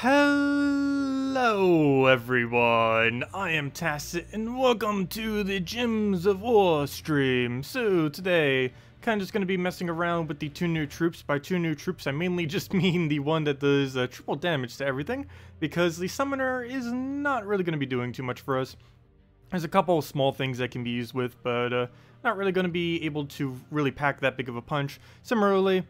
Hello everyone, I am Tacet and welcome to the Gems of War stream. So today, kind of just going to be messing around with the two new troops. By two new troops, I mainly just mean the one that does triple damage to everything, because the summoner is not really going to be doing too much for us. There's a couple of small things that can be used with, but not really going to be able to really pack that big of a punch. Similarly,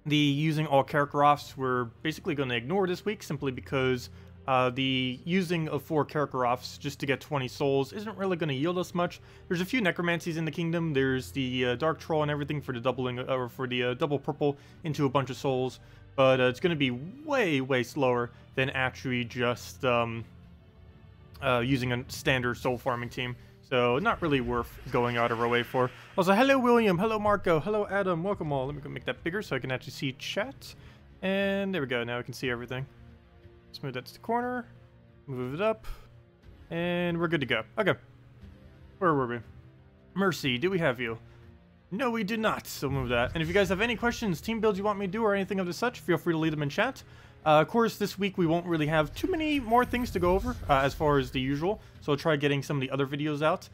the using all character offs we're basically going to ignore this week, simply because the using of 4 character offs just to get 20 souls isn't really going to yield us much. There's a few necromancies in the kingdom. There's the dark troll and everything for the doubling, or for the double purple into a bunch of souls, but it's going to be way slower than actually just using a standard soul farming team. So not really worth going out of our way for. Also, hello William, hello Marco, hello Adam, welcome all. Let me go make that bigger so I can actually see chat. And there we go, now we can see everything. Smooth that to the corner, move it up, and we're good to go. Okay, where were we? Mercy, do we have you? No, we do not, so move that. And if you guys have any questions, team builds you want me to do, or anything of the such, feel free to leave them in chat. Of course, this week we won't really have too many more things to go over as far as the usual, so I'll try getting some of the other videos out.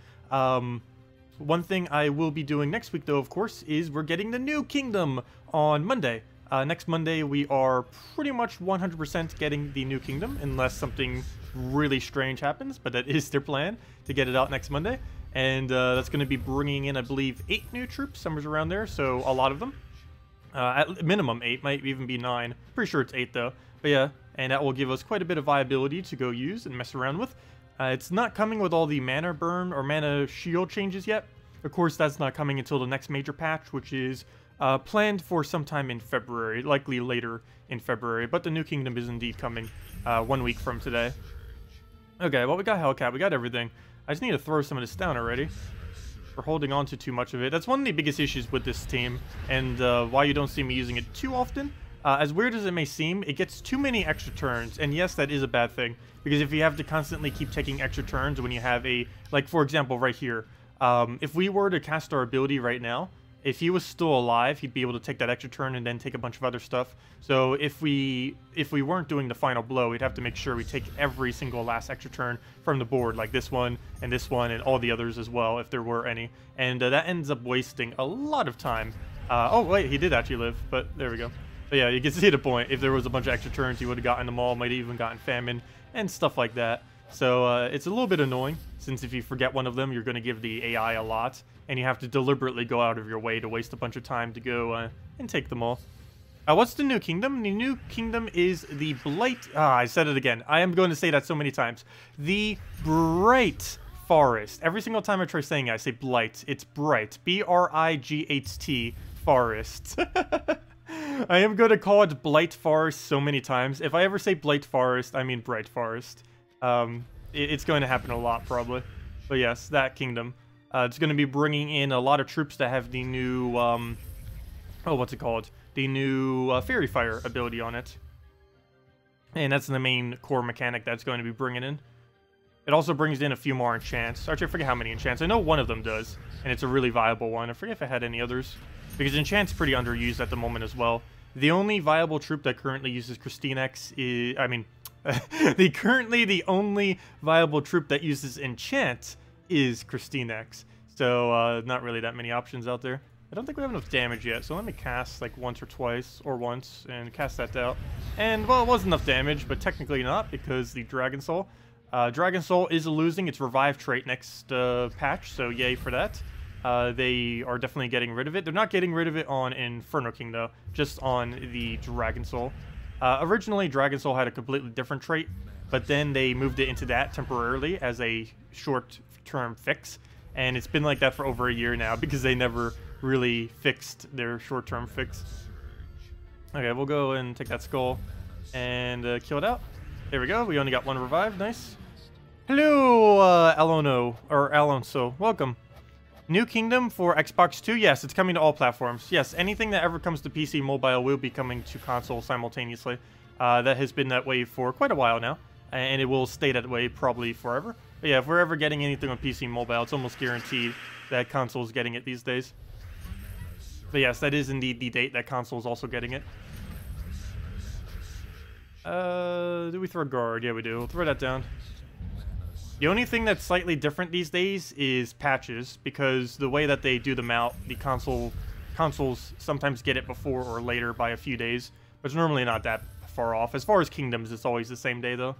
One thing I will be doing next week, though, of course, is we're getting the new kingdom on Monday. Next Monday, we are pretty much 100% getting the new kingdom, unless something really strange happens, but that is their plan, to get it out next Monday. And that's going to be bringing in, I believe, 8 new troops, somewhere around there, so a lot of them. At minimum 8, might even be 9. Pretty sure it's 8 though. But yeah, and that will give us quite a bit of viability to go use and mess around with. It's not coming with all the mana burn or mana shield changes yet. Of course, that's not coming until the next major patch, which is planned for sometime in February, likely later in February. But the new kingdom is indeed coming 1 week from today. Okay, well, we got Hellcat, we got everything. I just need to throw some of this down already. We're holding on to too much of it. That's one of the biggest issues with this team, and why you don't see me using it too often. As weird as it may seem, it gets too many extra turns, and yes, that is a bad thing, because if you have to constantly keep taking extra turns when you have a, like for example right here, if we were to cast our ability right now, if he was still alive, he'd be able to take that extra turn and then take a bunch of other stuff. So if we weren't doing the final blow, we'd have to make sure we take every single last extra turn from the board, like this one and all the others as well, if there were any. And that ends up wasting a lot of time. Oh wait, he did actually live, but there we go. But yeah, you can see the point. If there was a bunch of extra turns, he would have gotten them all, might have even gotten famine and stuff like that. So it's a little bit annoying, since if you forget one of them, you're going to give the AI a lot, and you have to deliberately go out of your way to waste a bunch of time to go and take them all. What's the new kingdom? The new kingdom is the Blight... I said it again. I am going to say that so many times. The Bright Forest. Every single time I try saying it, I say Blight. It's Bright. B-R-I-G-H-T Forest. I am going to call it Blight Forest so many times. If I ever say Blight Forest, I mean Bright Forest. It's going to happen a lot, probably. But yes, that kingdom. It's going to be bringing in a lot of troops that have the new, oh, what's it called? The new Fairy Fire ability on it. And that's the main core mechanic that's going to be bringing in. It also brings in a few more enchants. Actually, I forget how many enchants. I know one of them does, and it's a really viable one. I forget if I had any others, because enchant's pretty underused at the moment as well. The only viable troop that currently uses ssaszix is, I mean, the only viable troop that uses enchant is ssaszix. So not really that many options out there. I don't think we have enough damage yet, so let me cast like once or twice, or once, and cast that out. And well, it was enough damage, but technically not, because the Dragon Soul. Dragon Soul is losing its revive trait next patch, so yay for that. They are definitely getting rid of it. They're not getting rid of it on Inferno King though, just on the Dragon Soul. Originally, Dragon Soul had a completely different trait, but then they moved it into that temporarily as a short-term fix, and it's been like that for over a year now because they never really fixed their short-term fix. Okay, we'll go and take that skull and kill it out. There we go. We only got 1 revive. Nice. Hello, Alonso. Welcome. New Kingdom for Xbox 2? Yes, it's coming to all platforms. Yes, anything that ever comes to PC mobile will be coming to console simultaneously. That has been that way for quite a while now, and it will stay that way probably forever. But yeah, if we're ever getting anything on PC mobile, it's almost guaranteed that console is getting it these days. But yes, that is indeed the date that console is also getting it. Do we throw guard? Yeah, we do. We'll throw that down. The only thing that's slightly different these days is patches, because the way that they do them out, the consoles sometimes get it before or later by a few days, but it's normally not that far off. As far as kingdoms, it's always the same day, though.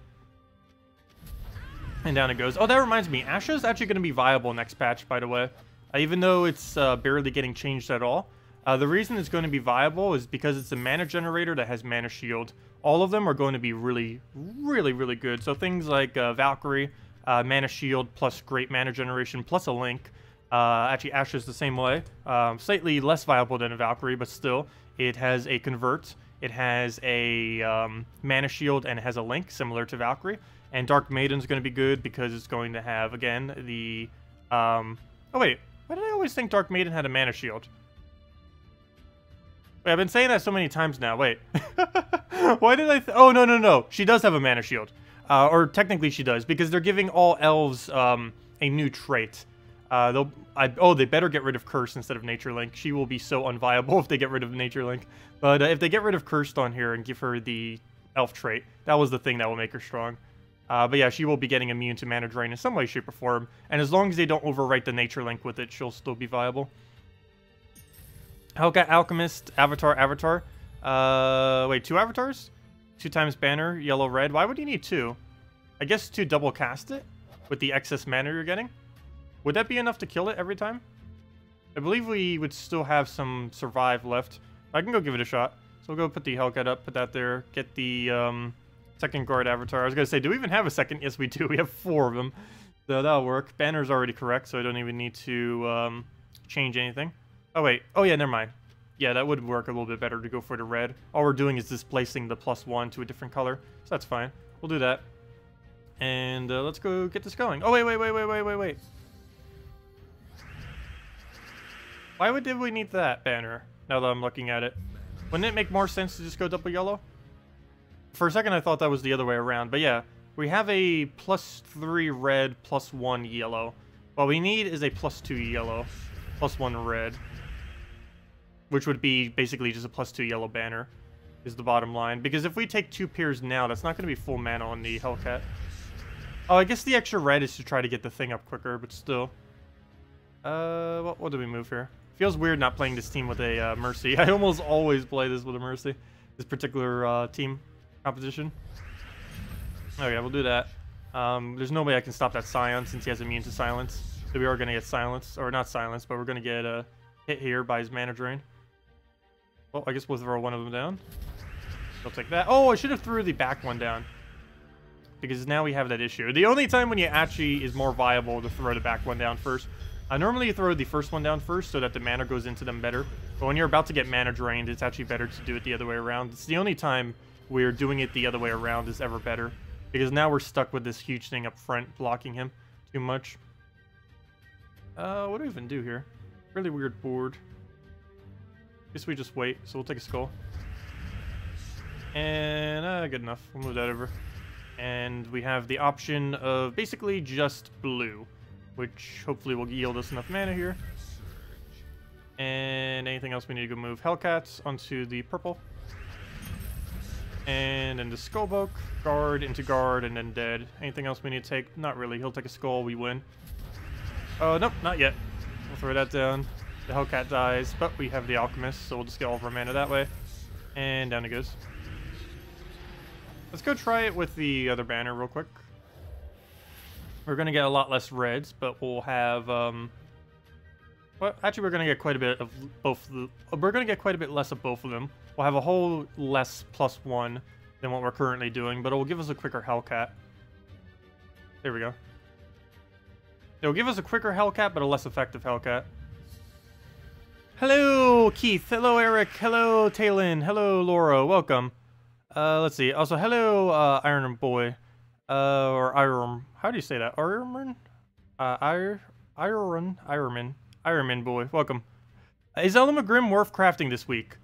And down it goes. Oh, that reminds me. Asha's actually going to be viable next patch, by the way. Even though it's barely getting changed at all. The reason it's going to be viable is because it's a mana generator that has mana shield. All of them are going to be really, really, really good. So things like Valkyrie, mana shield, plus great mana generation, plus a link. Actually, Asha's the same way. Slightly less viable than a Valkyrie, but still. It has a convert. It has a mana shield, and it has a link, similar to Valkyrie. And Dark Maiden's going to be good because it's going to have, again, the... oh, wait. Why did I always think Dark Maiden had a mana shield? Wait, I've been saying that so many times now. Wait. Why did I... oh, no, no, no. She does have a mana shield. Or technically she does, because they're giving all elves a new trait. They better get rid of Curse instead of Nature Link. She will be so unviable if they get rid of Nature Link. But if they get rid of Cursed on here and give her the elf trait, that was the thing that will make her strong. But yeah, she will be getting immune to mana drain in some way, shape, or form. And as long as they don't overwrite the Nature Link with it, she'll still be viable. Hellcat, Alchemist, Avatar. Wait, 2 avatars? 2 times banner, yellow, red. Why would you need 2? I guess to double cast it with the excess mana you're getting. Would that be enough to kill it every time? I believe we would still have some survive left. I can go give it a shot. So we'll go put the Hellcat up, put that there, get the second guard avatar. I was going to say, do we even have a second? Yes, we do. We have 4 of them. So that'll work. Banner's already correct, so I don't even need to change anything. Oh, wait. Oh, yeah, never mind. Yeah, that would work a little bit better to go for the red. All we're doing is displacing the +1 to a different color. So that's fine. We'll do that. And let's go get this going. Oh, wait. Why did we need that banner, now that I'm looking at it? Wouldn't it make more sense to just go double yellow? For a second, I thought that was the other way around. But yeah, we have a +3 red, +1 yellow. What we need is a +2 yellow, +1 red. Which would be basically just a +2 yellow banner, is the bottom line. Because if we take 2 pairs now, that's not going to be full mana on the Hellcat. Oh, I guess the extra red is to try to get the thing up quicker, but still. What do we move here? Feels weird not playing this team with a Mercy. I almost always play this with a Mercy. This particular team composition. Okay, we'll do that. There's no way I can stop that Scion since he has immune to silence. So we are going to get silenced. Or not silenced, but we're going to get hit here by his mana drain. Well, I guess we'll throw one of them down. I'll take that. Oh, I should have threw the back one down. Because now we have that issue. The only time when you actually is more viable to throw the back one down first. Normally you throw the first one down first so that the mana goes into them better. But when you're about to get mana drained, it's actually better to do it the other way around. It's the only time where doing it the other way around is ever better. Because now we're stuck with this huge thing up front blocking him too much. What do we even do here? Really weird board. Guess we just wait, so we'll take a skull. And, good enough. We'll move that over. And we have the option of basically just blue, which hopefully will yield us enough mana here. And anything else we need to go move? Hellcats onto the purple. And then the Skullboke, guard into guard, and then dead. Anything else we need to take? Not really. He'll take a skull, we win. Oh, nope, not yet. We'll throw that down. The Hellcat dies, but we have the Alchemist, so we'll just get all of our mana that way. And down it goes. Let's go try it with the other banner real quick. We're going to get a lot less reds, but we'll have... well, actually, we're going to get quite a bit of both. We're going to get quite a bit less of both of them. We'll have a whole less +1 than what we're currently doing, but it will give us a quicker Hellcat. There we go. It'll give us a quicker Hellcat, but a less effective Hellcat. Hello, Keith. Hello, Eric. Hello, Talon. Hello, Laura. Welcome. Let's see. Also, hello, Iron Boy. Or Iron. How do you say that? Ironman? Ironman Boy. Welcome. Is Elamagrim worth crafting this week?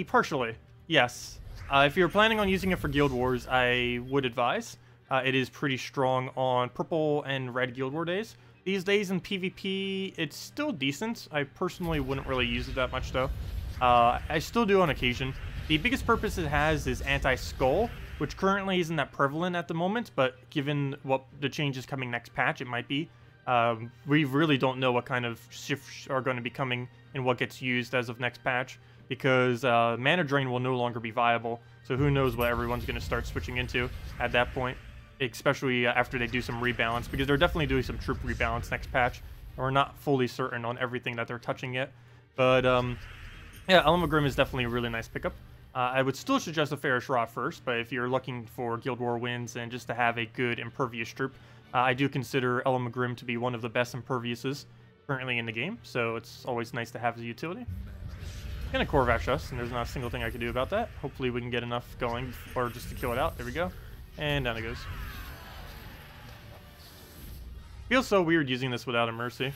Partially. Yes. If you're planning on using it for Guild Wars, I would advise. It is pretty strong on purple and red Guild War days. These days in PvP, it's still decent. I personally wouldn't really use it that much, though. I still do on occasion. The biggest purpose it has is anti-skull, which currently isn't that prevalent at the moment, but given what the changes coming next patch, it might be. We really don't know what kind of shifts are going to be coming and what gets used as of next patch, because mana drain will no longer be viable. So who knows what everyone's going to start switching into at that point, especially after they do some rebalance, because they're definitely doing some troop rebalance next patch, and we're not fully certain on everything that they're touching yet. But yeah, Elamagrim is definitely a really nice pickup. I would still suggest a Fairish Rot first, but if you're looking for Guild War wins and just to have a good Impervious troop, I do consider Elamagrim to be one of the best Imperviouses currently in the game, so it's always nice to have the utility. Gonna Corvash us, and there's not a single thing I can do about that. Hopefully we can get enough going, or just to kill it out. There we go. And down it goes. Feels so weird using this without a Mercy.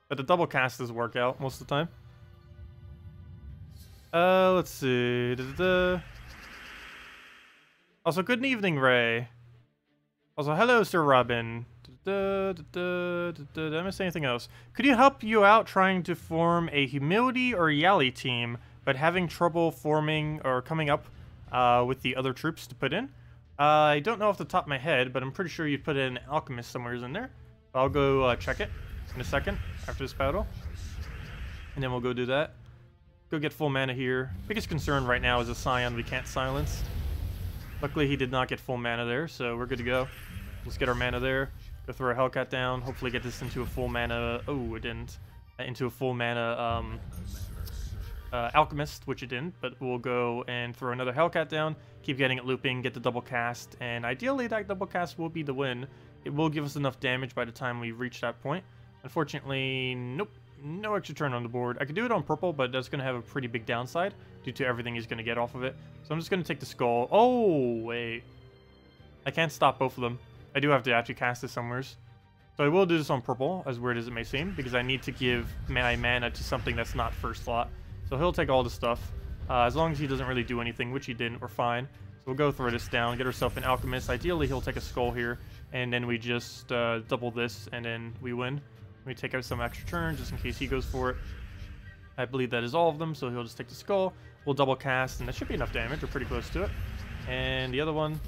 But the double cast does work out most of the time. Let's see. Also, good evening, Ray. Also, hello, Sir Robin. Did I miss anything else? Could you help you out trying to form a Humility or Ori-Ally team, but having trouble forming or coming up with the other troops to put in? I don't know off the top of my head, but I'm pretty sure you'd put in Alchemist somewhere in there. I'll go check it in a second after this battle. And then we'll go do that. Go get full mana here. Biggest concern right now is a Scion we can't silence. Luckily he did not get full mana there, so we're good to go. Let's get our mana there. Go throw a Hellcat down. Hopefully get this into a full mana... Oh, it didn't. Into a full mana Alchemist, which it didn't. But we'll go and throw another Hellcat down. Keep getting it looping. Get the double cast. And ideally that double cast will be the win. It will give us enough damage by the time we reach that point. Unfortunately, nope. No extra turn on the board. I could do it on purple, but that's going to have a pretty big downside due to everything he's going to get off of it. So I'm just going to take the skull. Oh, wait. I can't stop both of them. I do have to actually cast this somewheres. So I will do this on purple, as weird as it may seem, because I need to give my mana to something that's not first slot. So he'll take all the stuff. As long as he doesn't really do anything, which he didn't, we're fine. So we'll go throw this down, get ourselves an Alchemist. Ideally, he'll take a skull here, and then we just double this, and then we win. We take out some extra turns just in case he goes for it. I believe that is all of them, so he'll just take the skull. We'll double cast, and that should be enough damage. We're pretty close to it. And the other one...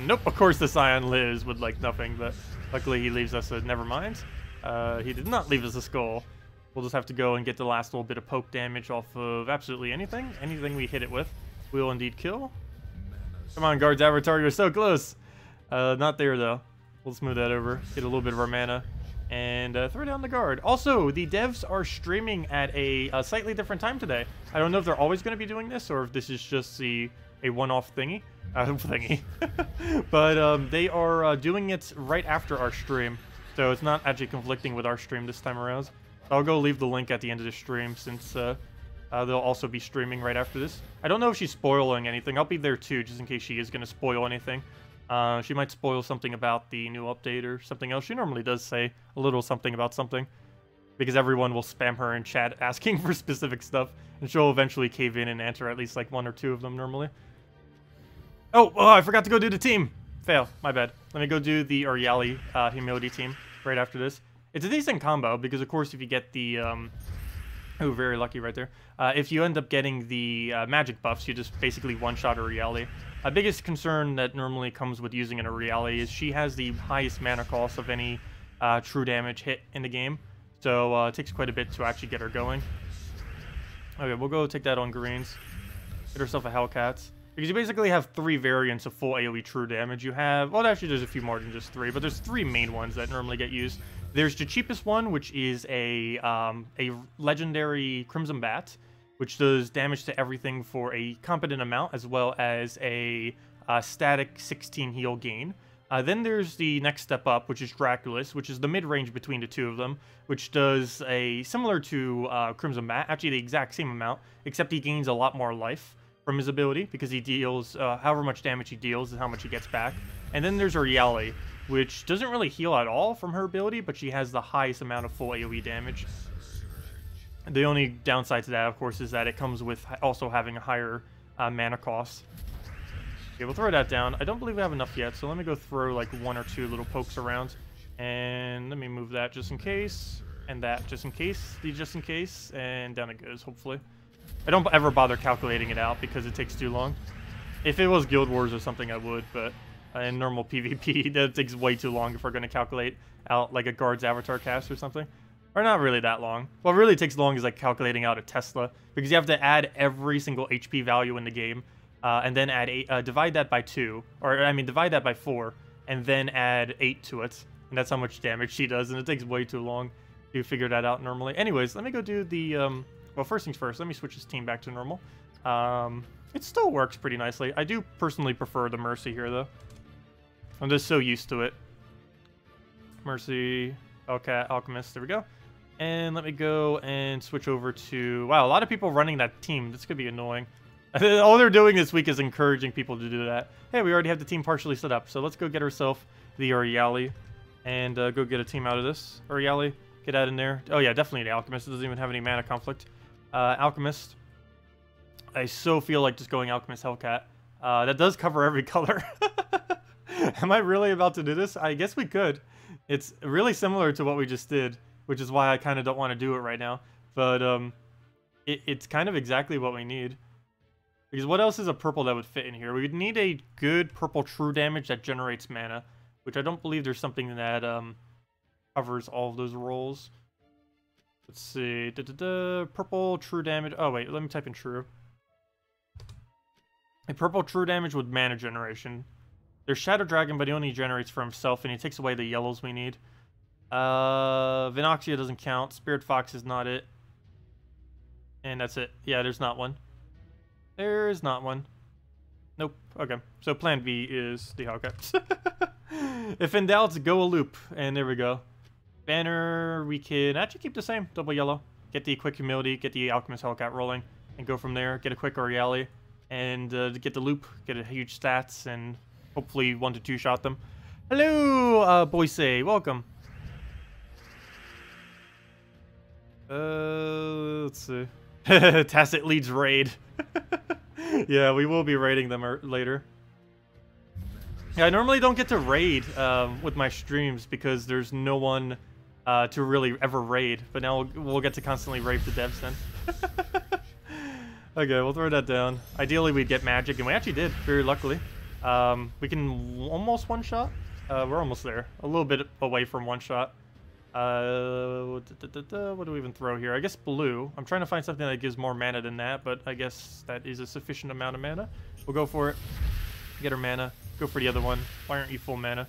Nope, of course the Scion lives with, like, nothing, but luckily he leaves us a never mind. He did not leave us a skull. We'll just have to go and get the last little bit of poke damage off of absolutely anything. Anything we hit it with, we will indeed kill. Come on, Guards Avatar, you're so close. Not there, though. We'll smooth that over. Get a little bit of our mana. And throw down the guard. Also, the devs are streaming at a slightly different time today. I don't know if they're always going to be doing this or if this is just a one-off thingy. But they are doing it right after our stream. So it's not actually conflicting with our stream this time around. I'll go leave the link at the end of the stream since they'll also be streaming right after this. I don't know if she's spoiling anything. I'll be there too, just in case she is going to spoil anything. She might spoil something about the new update or something else. She normally does say a little something about something, because everyone will spam her in chat asking for specific stuff, and she'll eventually cave in and answer at least like one or two of them normally. Oh, I forgot to go do the team. Fail, my bad. Let me go do the Ori-Ally Humility team right after this. It's a decent combo, because of course if you get the... Oh, very lucky right there. If you end up getting the magic buffs, you just basically one-shot Ori-Ally. A biggest concern that normally comes with using an Ori-Ally is she has the highest mana cost of any true damage hit in the game. So it takes quite a bit to actually get her going. Okay, we'll go take that on greens. Get herself a Hellcat. Because you basically have 3 variants of full AoE true damage. You have... Well, actually, there's a few more than just 3, but there's 3 main ones that normally get used. There's the cheapest one, which is a legendary Crimson Bat, which does damage to everything for a competent amount, as well as a static 16 heal gain. Then there's the next step up, which is Draculus, which is the mid-range between the two of them, which does a similar to Crimson Bat, actually the exact same amount, except he gains a lot more life from his ability, because he deals, however much damage he deals is how much he gets back. And then there's Ori-Ally, which doesn't really heal at all from her ability, but she has the highest amount of full AoE damage. The only downside to that, of course, is that it comes with also having a higher mana cost. Okay, we'll throw that down. I don't believe we have enough yet, so let me go throw like 1 or 2 little pokes around. And let me move that just in case. And that, just in case, just in case, and down it goes, hopefully. I don't ever bother calculating it out because it takes too long. If it was Guild Wars or something, I would, but in normal PvP, that takes way too long if we're going to calculate out like a guard's avatar cast or something. Or not really that long. What really takes long is like calculating out a Tesla, because you have to add every single HP value in the game, and then add divide that by 2, or I mean divide that by 4, and then add 8 to it, and that's how much damage she does, and it takes way too long to figure that out normally. Anyways, let me go do the well, first things first. Let me switch this team back to normal. It still works pretty nicely. I do personally prefer the Mercy here though. I'm just so used to it. Mercy, okay, Alchemist. There we go. And let me go and switch over to... Wow, a lot of people running that team. This could be annoying. All they're doing this week is encouraging people to do that. Hey, we already have the team partially set up, so let's go get ourselves the Ori-Ally and go get a team out of this. Ori-Ally, get that in there. Oh yeah, definitely the Alchemist. It doesn't even have any mana conflict. Alchemist. I so feel like just going Alchemist Hellcat. That does cover every color. Am I really about to do this? I guess we could. It's really similar to what we just did, which is why I kind of don't want to do it right now. But it's kind of exactly what we need. Because what else is a purple that would fit in here? We would need a good purple true damage that generates mana, which I don't believe there's something that covers all of those roles. Let's see. Purple true damage. Oh, wait. Let me type in true. A purple true damage with mana generation. There's Shadow Dragon, but he only generates for himself, and he takes away the yellows we need. Vinoxia doesn't count. Spirit Fox is not it. And that's it. Yeah, there's not one. There's not one. Nope. Okay. So plan B is the Hellcat. If in doubt, go a loop. And there we go. Banner, we can actually keep the same. Double yellow. Get the quick humility, get the Alchemist Hellcat rolling, and go from there. Get a quick Ori-Ally, and get the loop, get a huge stats, and hopefully 1 to 2 shot them. Hello, Boise. Welcome. Let's see. Tacet leads raid. Yeah, we will be raiding them later. Yeah, I normally don't get to raid with my streams because there's no one to really ever raid. But now we'll get to constantly raid the devs then. Okay, we'll throw that down. Ideally, we'd get magic, and we actually did, very luckily. We can almost one-shot. We're almost there. A little bit away from one-shot. What do we even throw here? I guess blue. I'm trying to find something that gives more mana than that, but I guess that is a sufficient amount of mana. We'll go for it. Get our mana. Go for the other one. Why aren't you full mana?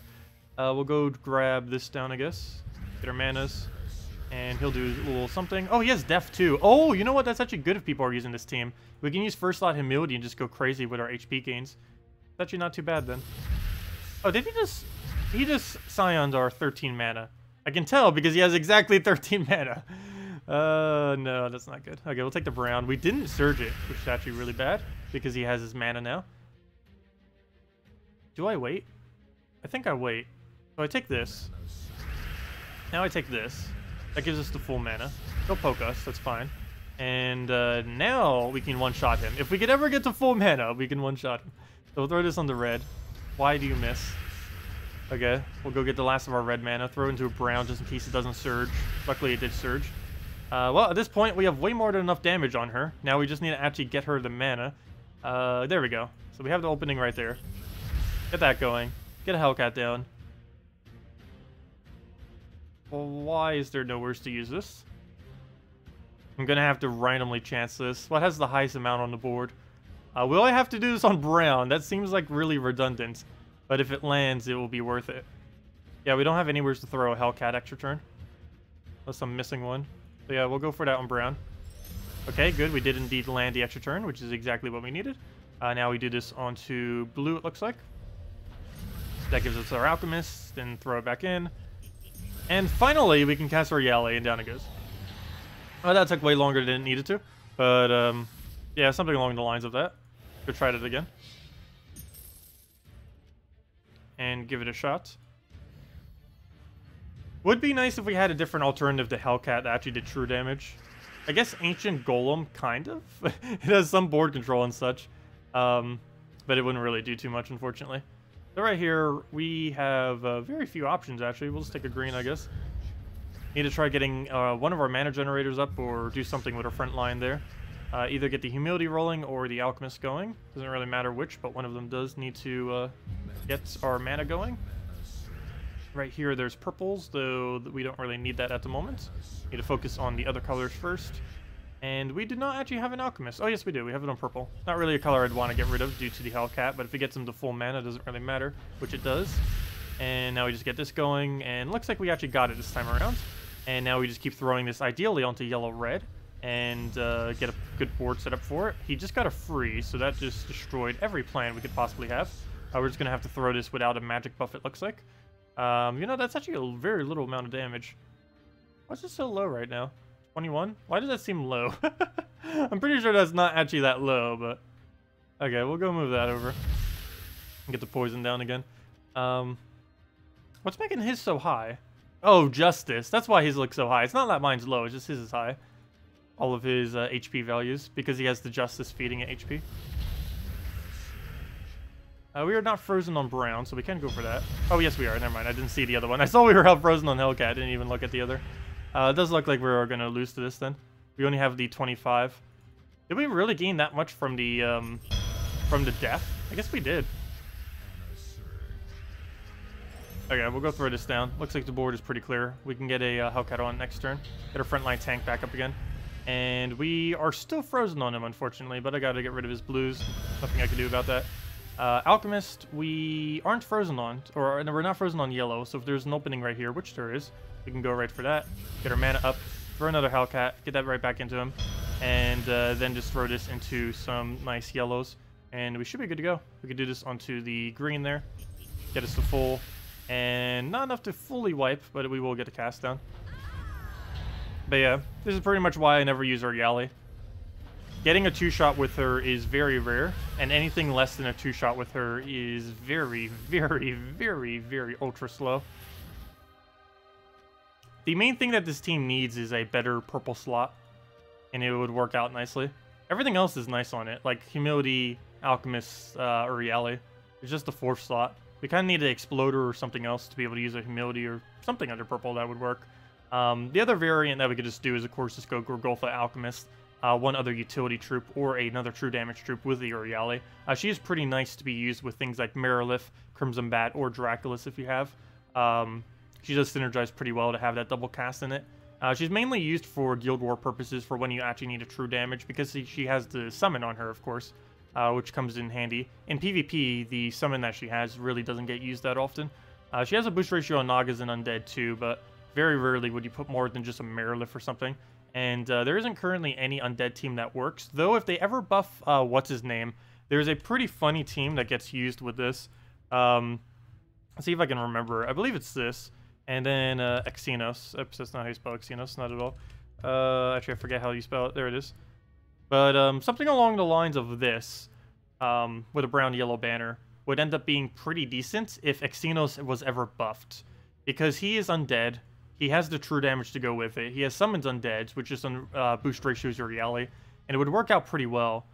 We'll go grab this down, I guess. Get our manas. And he'll do a little something. Oh, he has Def too. Oh, you know what? That's actually good if people are using this team. We can use first slot humility and just go crazy with our HP gains. It's actually not too bad then. Oh, did he just... He just Scioned our 13 mana. I can tell because he has exactly 13 mana. No, that's not good. Okay, we'll take the brown. We didn't surge it, which is actually really bad because he has his mana now. Do I wait? I think I wait. So I take this. Now I take this. That gives us the full mana. He'll poke us, that's fine. And now we can one-shot him. If we could ever get to full mana, we can one-shot him. So we'll throw this on the red. Why do you miss? Okay, we'll go get the last of our red mana, throw it into a brown just in case it doesn't surge. Luckily it did surge. Well, at this point, we have way more than enough damage on her. Now we just need to actually get her the mana. There we go. So we have the opening right there. Get that going. Get a Hellcat down. Well, why is there nowhere to use this? I'm gonna have to randomly chance this. What has the highest amount on the board? Will I have to do this on brown? That seems like really redundant. But if it lands, it will be worth it. Yeah, we don't have anywhere to throw a Hellcat extra turn. Unless I'm missing one. So yeah, we'll go for that on brown. Okay, good. We did indeed land the extra turn, which is exactly what we needed. Now we do this onto blue, it looks like. That gives us our Alchemist, then throw it back in. And finally, we can cast Ori-Ally, and down it goes. Oh, that took way longer than it needed to. But, yeah, something along the lines of that. Go try it again. And give it a shot. Would be nice if we had a different alternative to Hellcat that actually did true damage. I guess Ancient Golem, kind of. It has some board control and such. But it wouldn't really do too much, unfortunately. So right here, we have very few options, actually. We'll just take a green, I guess. Need to try getting one of our mana generators up or do something with our front line there. Either get the humility rolling or the alchemist going. Doesn't really matter which, but one of them does need to get our mana going. Right here there's purples, though we don't really need that at the moment. Need to focus on the other colors first. And we do not actually have an alchemist. Oh yes we do, we have it on purple. Not really a color I'd want to get rid of due to the Hellcat, but if it gets him to full mana it doesn't really matter, which it does. And now we just get this going, and looks like we actually got it this time around. And now we just keep throwing this ideally onto yellow-red, and get a good board set up for it. He just got a freeze, so that just destroyed every plan we could possibly have. We're just going to have to throw this without a magic buff, it looks like. You know, that's actually a very little amount of damage. Why's it so low right now? 21? Why does that seem low? I'm pretty sure that's not actually that low, but... Okay, we'll go move that over. And get the poison down again. What's making his so high? Oh, Justice. That's why his looks so high. It's not that mine's low, it's just his is high. All of his HP values, because he has the Justice feeding at HP. We are not frozen on brown, so we can go for that. Oh, yes, we are. Never mind. I didn't see the other one. I saw we were frozen on Hellcat. I didn't even look at the other. It does look like we're going to lose to this, then. We only have the 25. Did we really gain that much from the death? I guess we did. Okay, we'll go throw this down. Looks like the board is pretty clear. We can get a Hellcat on next turn. Get our frontline tank back up again. And we are still frozen on him, unfortunately, but I got to get rid of his blues. Nothing I can do about that. Alchemist, we aren't frozen on, or no, we're not frozen on yellow, so if there's an opening right here, which there is, we can go right for that, get our mana up, throw another Hellcat, get that right back into him, and then just throw this into some nice yellows, and we should be good to go. We could do this onto the green there, get us to full, and not enough to fully wipe, but we will get a cast down. But yeah, this is pretty much why I never use Ori-Ally. Getting a 2-shot with her is very rare, and anything less than a 2-shot with her is very, very, very, very ultra slow. The main thing that this team needs is a better purple slot, and it would work out nicely. Everything else is nice on it, like Humility, Alchemist, Ori-Ally. It's just the 4th slot. We kind of need an Exploder or something else to be able to use a Humility or something under purple that would work. The other variant that we could just do is, of course, just go Gorgolfa Alchemist. One other utility troop or another true damage troop with the Ori-Ally. She is pretty nice to be used with things like Merilith, Crimson Bat, or Draculus if you have. She does synergize pretty well to have that double cast in it. She's mainly used for Guild War purposes for when you actually need a true damage, because she has the summon on her, of course, which comes in handy. In PvP, the summon that she has really doesn't get used that often. She has a boost ratio on Nagas and Undead too, but very rarely would you put more than just a Merilith or something. And there isn't currently any Undead team that works. Though if they ever buff, what's-his-name, there's a pretty funny team that gets used with this. Let's see if I can remember. I believe it's this. And then Xenos. Oops, that's not how you spell Xenos, not at all. Actually, I forget how you spell it. There it is. But something along the lines of this, with a brown-yellow banner, would end up being pretty decent if Xenos was ever buffed. Because he is undead. He has the true damage to go with it. He has summons undeads, which is on boost ratios Ori-Ally, and it would work out pretty well.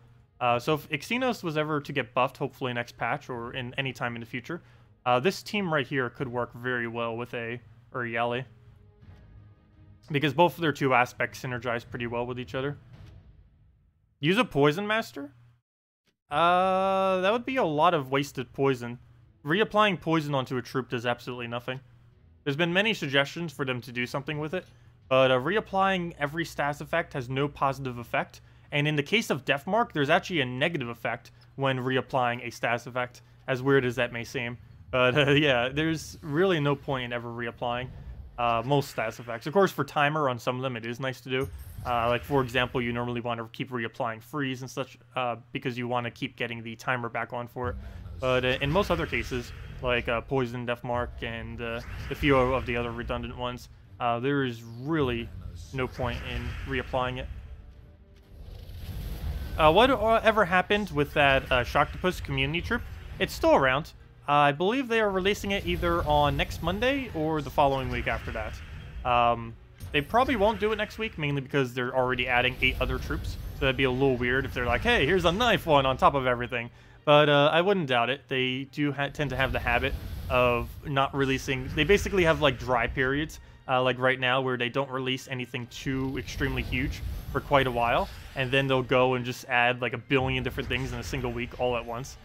So if Xenos was ever to get buffed, hopefully next patch or in any time in the future, this team right here could work very well with a Ori-Ally, because both of their 2 aspects synergize pretty well with each other. Use a Poison Master? That would be a lot of wasted poison. Reapplying poison onto a troop does absolutely nothing. There's been many suggestions for them to do something with it, but reapplying every stats effect has no positive effect, and in the case of Deathmark, there's actually a negative effect when reapplying a stats effect, as weird as that may seem. But yeah, there's really no point in ever reapplying most stats effects. Of course, for timer on some of them, it is nice to do. Like, for example, you normally want to keep reapplying freeze and such, because you want to keep getting the timer back on for it. But in most other cases, like Poison, Deathmark, and a few of the other redundant ones, there is really no point in reapplying it. Whatever happened with that Sharktopus community troop? It's still around. I believe they are releasing it either on next Monday or the following week after that. They probably won't do it next week, mainly because they're already adding 8 other troops. So that'd be a little weird if they're like, hey, here's a knife one on top of everything. But I wouldn't doubt it. They do tend to have the habit of not releasing. They basically have like dry periods. like right now, where they don't release anything too extremely huge for quite a while, and then they'll go and just add like a billion different things in a single week all at once.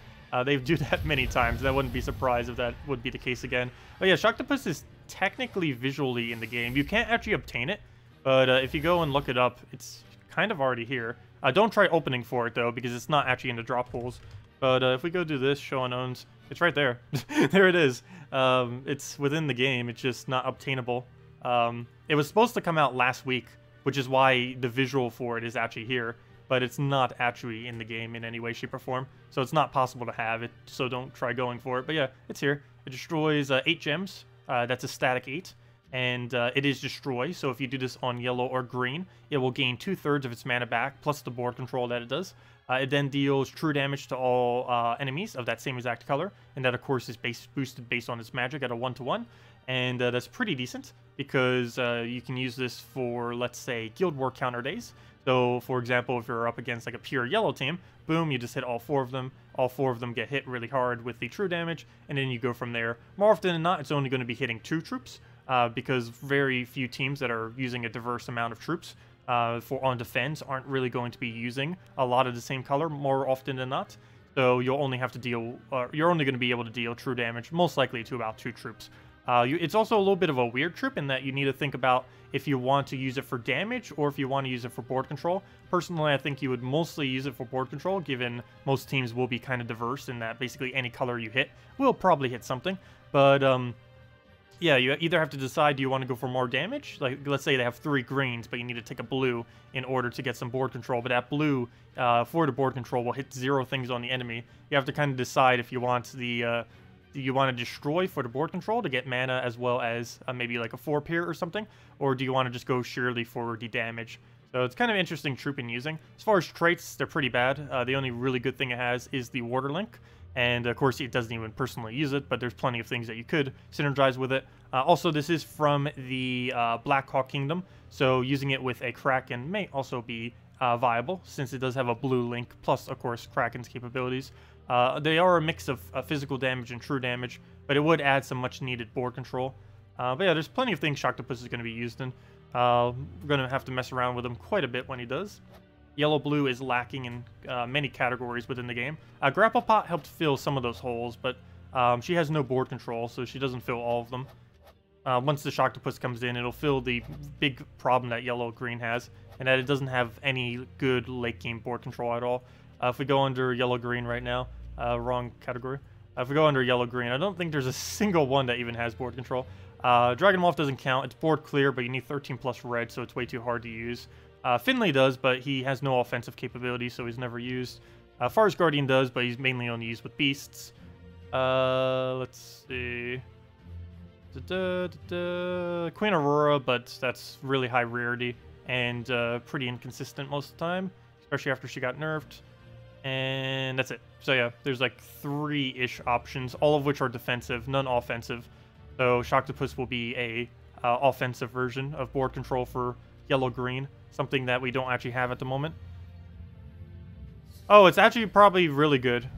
They do that many times, and I wouldn't be surprised if that would be the case again. But yeah, Sharktopus is technically visually in the game. You can't actually obtain it, but if you go and look it up, it's kind of already here. Don't try opening for it, though, because it's not actually in the drop pools. But if we go do this, show unknowns, it's right there. There it is. It's within the game. It's just not obtainable. It was supposed to come out last week, which is why the visual for it is actually here. But it's not actually in the game in any way, shape, or form. So it's not possible to have it, so don't try going for it. But yeah, it's here. It destroys 8 gems. That's a static 8. And it is destroy, so if you do this on yellow or green, it will gain 2/3 of its mana back, plus the board control that it does. It then deals true damage to all enemies of that same exact color, and that of course is boosted based on its magic at a 1/1. And that's pretty decent, because you can use this for, let's say, Guild War counter days. So, for example, if you're up against like a pure yellow team, boom, you just hit all 4 of them. All 4 of them get hit really hard with the true damage, and then you go from there. More often than not, it's only going to be hitting 2 troops, because very few teams that are using a diverse amount of troops on defense aren't really going to be using a lot of the same color more often than not. So you'll only have to deal, you're only going to be able to deal true damage, most likely to about 2 troops. It's also a little bit of a weird troop in that you need to think about if you want to use it for damage or if you want to use it for board control. Personally, I think you would mostly use it for board control, given most teams will be kind of diverse in that basically any color you hit will probably hit something. But yeah, you either have to decide, do you want to go for more damage? Like, let's say they have 3 greens, but you need to take a blue in order to get some board control. But that blue, for the board control, will hit 0 things on the enemy. You have to kind of decide if you want the... do you want to destroy for the board control to get mana as well as maybe like a 4-peer or something? Or do you want to just go sheerly for the damage? So it's kind of interesting troop in using. As far as traits, they're pretty bad. The only really good thing it has is the water link. And of course, it doesn't even personally use it, but there's plenty of things that you could synergize with it. Also, this is from the Black Hawk Kingdom, so using it with a Kraken may also be viable, since it does have a blue link, plus, of course, Kraken's capabilities. They are a mix of physical damage and true damage, but it would add some much-needed board control. But yeah, there's plenty of things Sharktopus is going to be used in. We're going to have to mess around with him quite a bit when he does. Yellow-blue is lacking in many categories within the game. Grapple Pot helped fill some of those holes, but she has no board control, so she doesn't fill all of them. Once the Sharktopus comes in, it'll fill the big problem that yellow-green has, and that it doesn't have any good late-game board control at all. If we go under yellow-green right now, wrong category. If we go under yellow-green, I don't think there's a single one that even has board control. Dragon Wolf doesn't count. It's board clear, but you need 13 plus red, so it's way too hard to use. Finley does, but he has no offensive capability, so he's never used. Forest Guardian does, but he's mainly only used with beasts. Let's see. Queen Aurora, but that's really high rarity and pretty inconsistent most of the time, especially after she got nerfed. And that's it. So yeah, there's like 3-ish options, all of which are defensive, none offensive. So Sharktopus will be a offensive version of board control for yellow-green, something that we don't actually have at the moment. Oh, it's actually probably really good.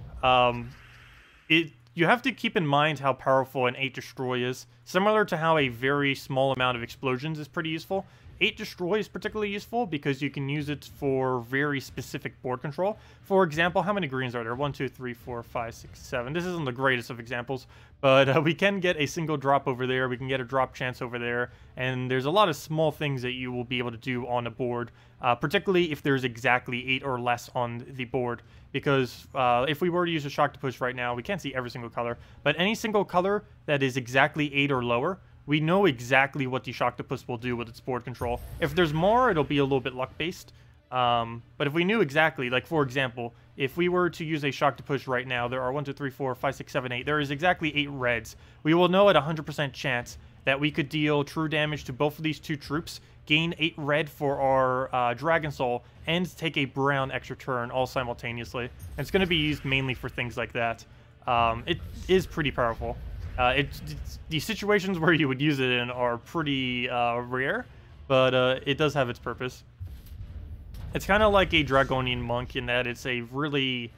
You have to keep in mind how powerful an 8 Destroy is. Similar to how a very small amount of explosions is pretty useful, 8 Destroy is particularly useful because you can use it for very specific board control. For example, how many greens are there? 1, 2, 3, 4, 5, 6, 7. This isn't the greatest of examples, but we can get a single drop over there. We can get a drop chance over there, and there's a lot of small things that you will be able to do on a board, particularly if there's exactly 8 or less on the board. Because if we were to use a Sharktopus right now, we can't see every single color, but any single color that is exactly 8 or lower, we know exactly what the Sharktopus will do with its board control. If there's more, it'll be a little bit luck-based. But if we knew exactly, like for example, if we were to use a Sharktopus right now, there are 1, 2, 3, 4, 5, 6, 7, 8. There is exactly 8 reds. We will know at 100% chance that we could deal true damage to both of these 2 troops, gain 8 red for our Dragon Soul, and take a brown extra turn all simultaneously. And it's going to be used mainly for things like that. It is pretty powerful. The situations where you would use it in are pretty rare, but it does have its purpose. It's kind of like a Dragonian Monk in that it's a really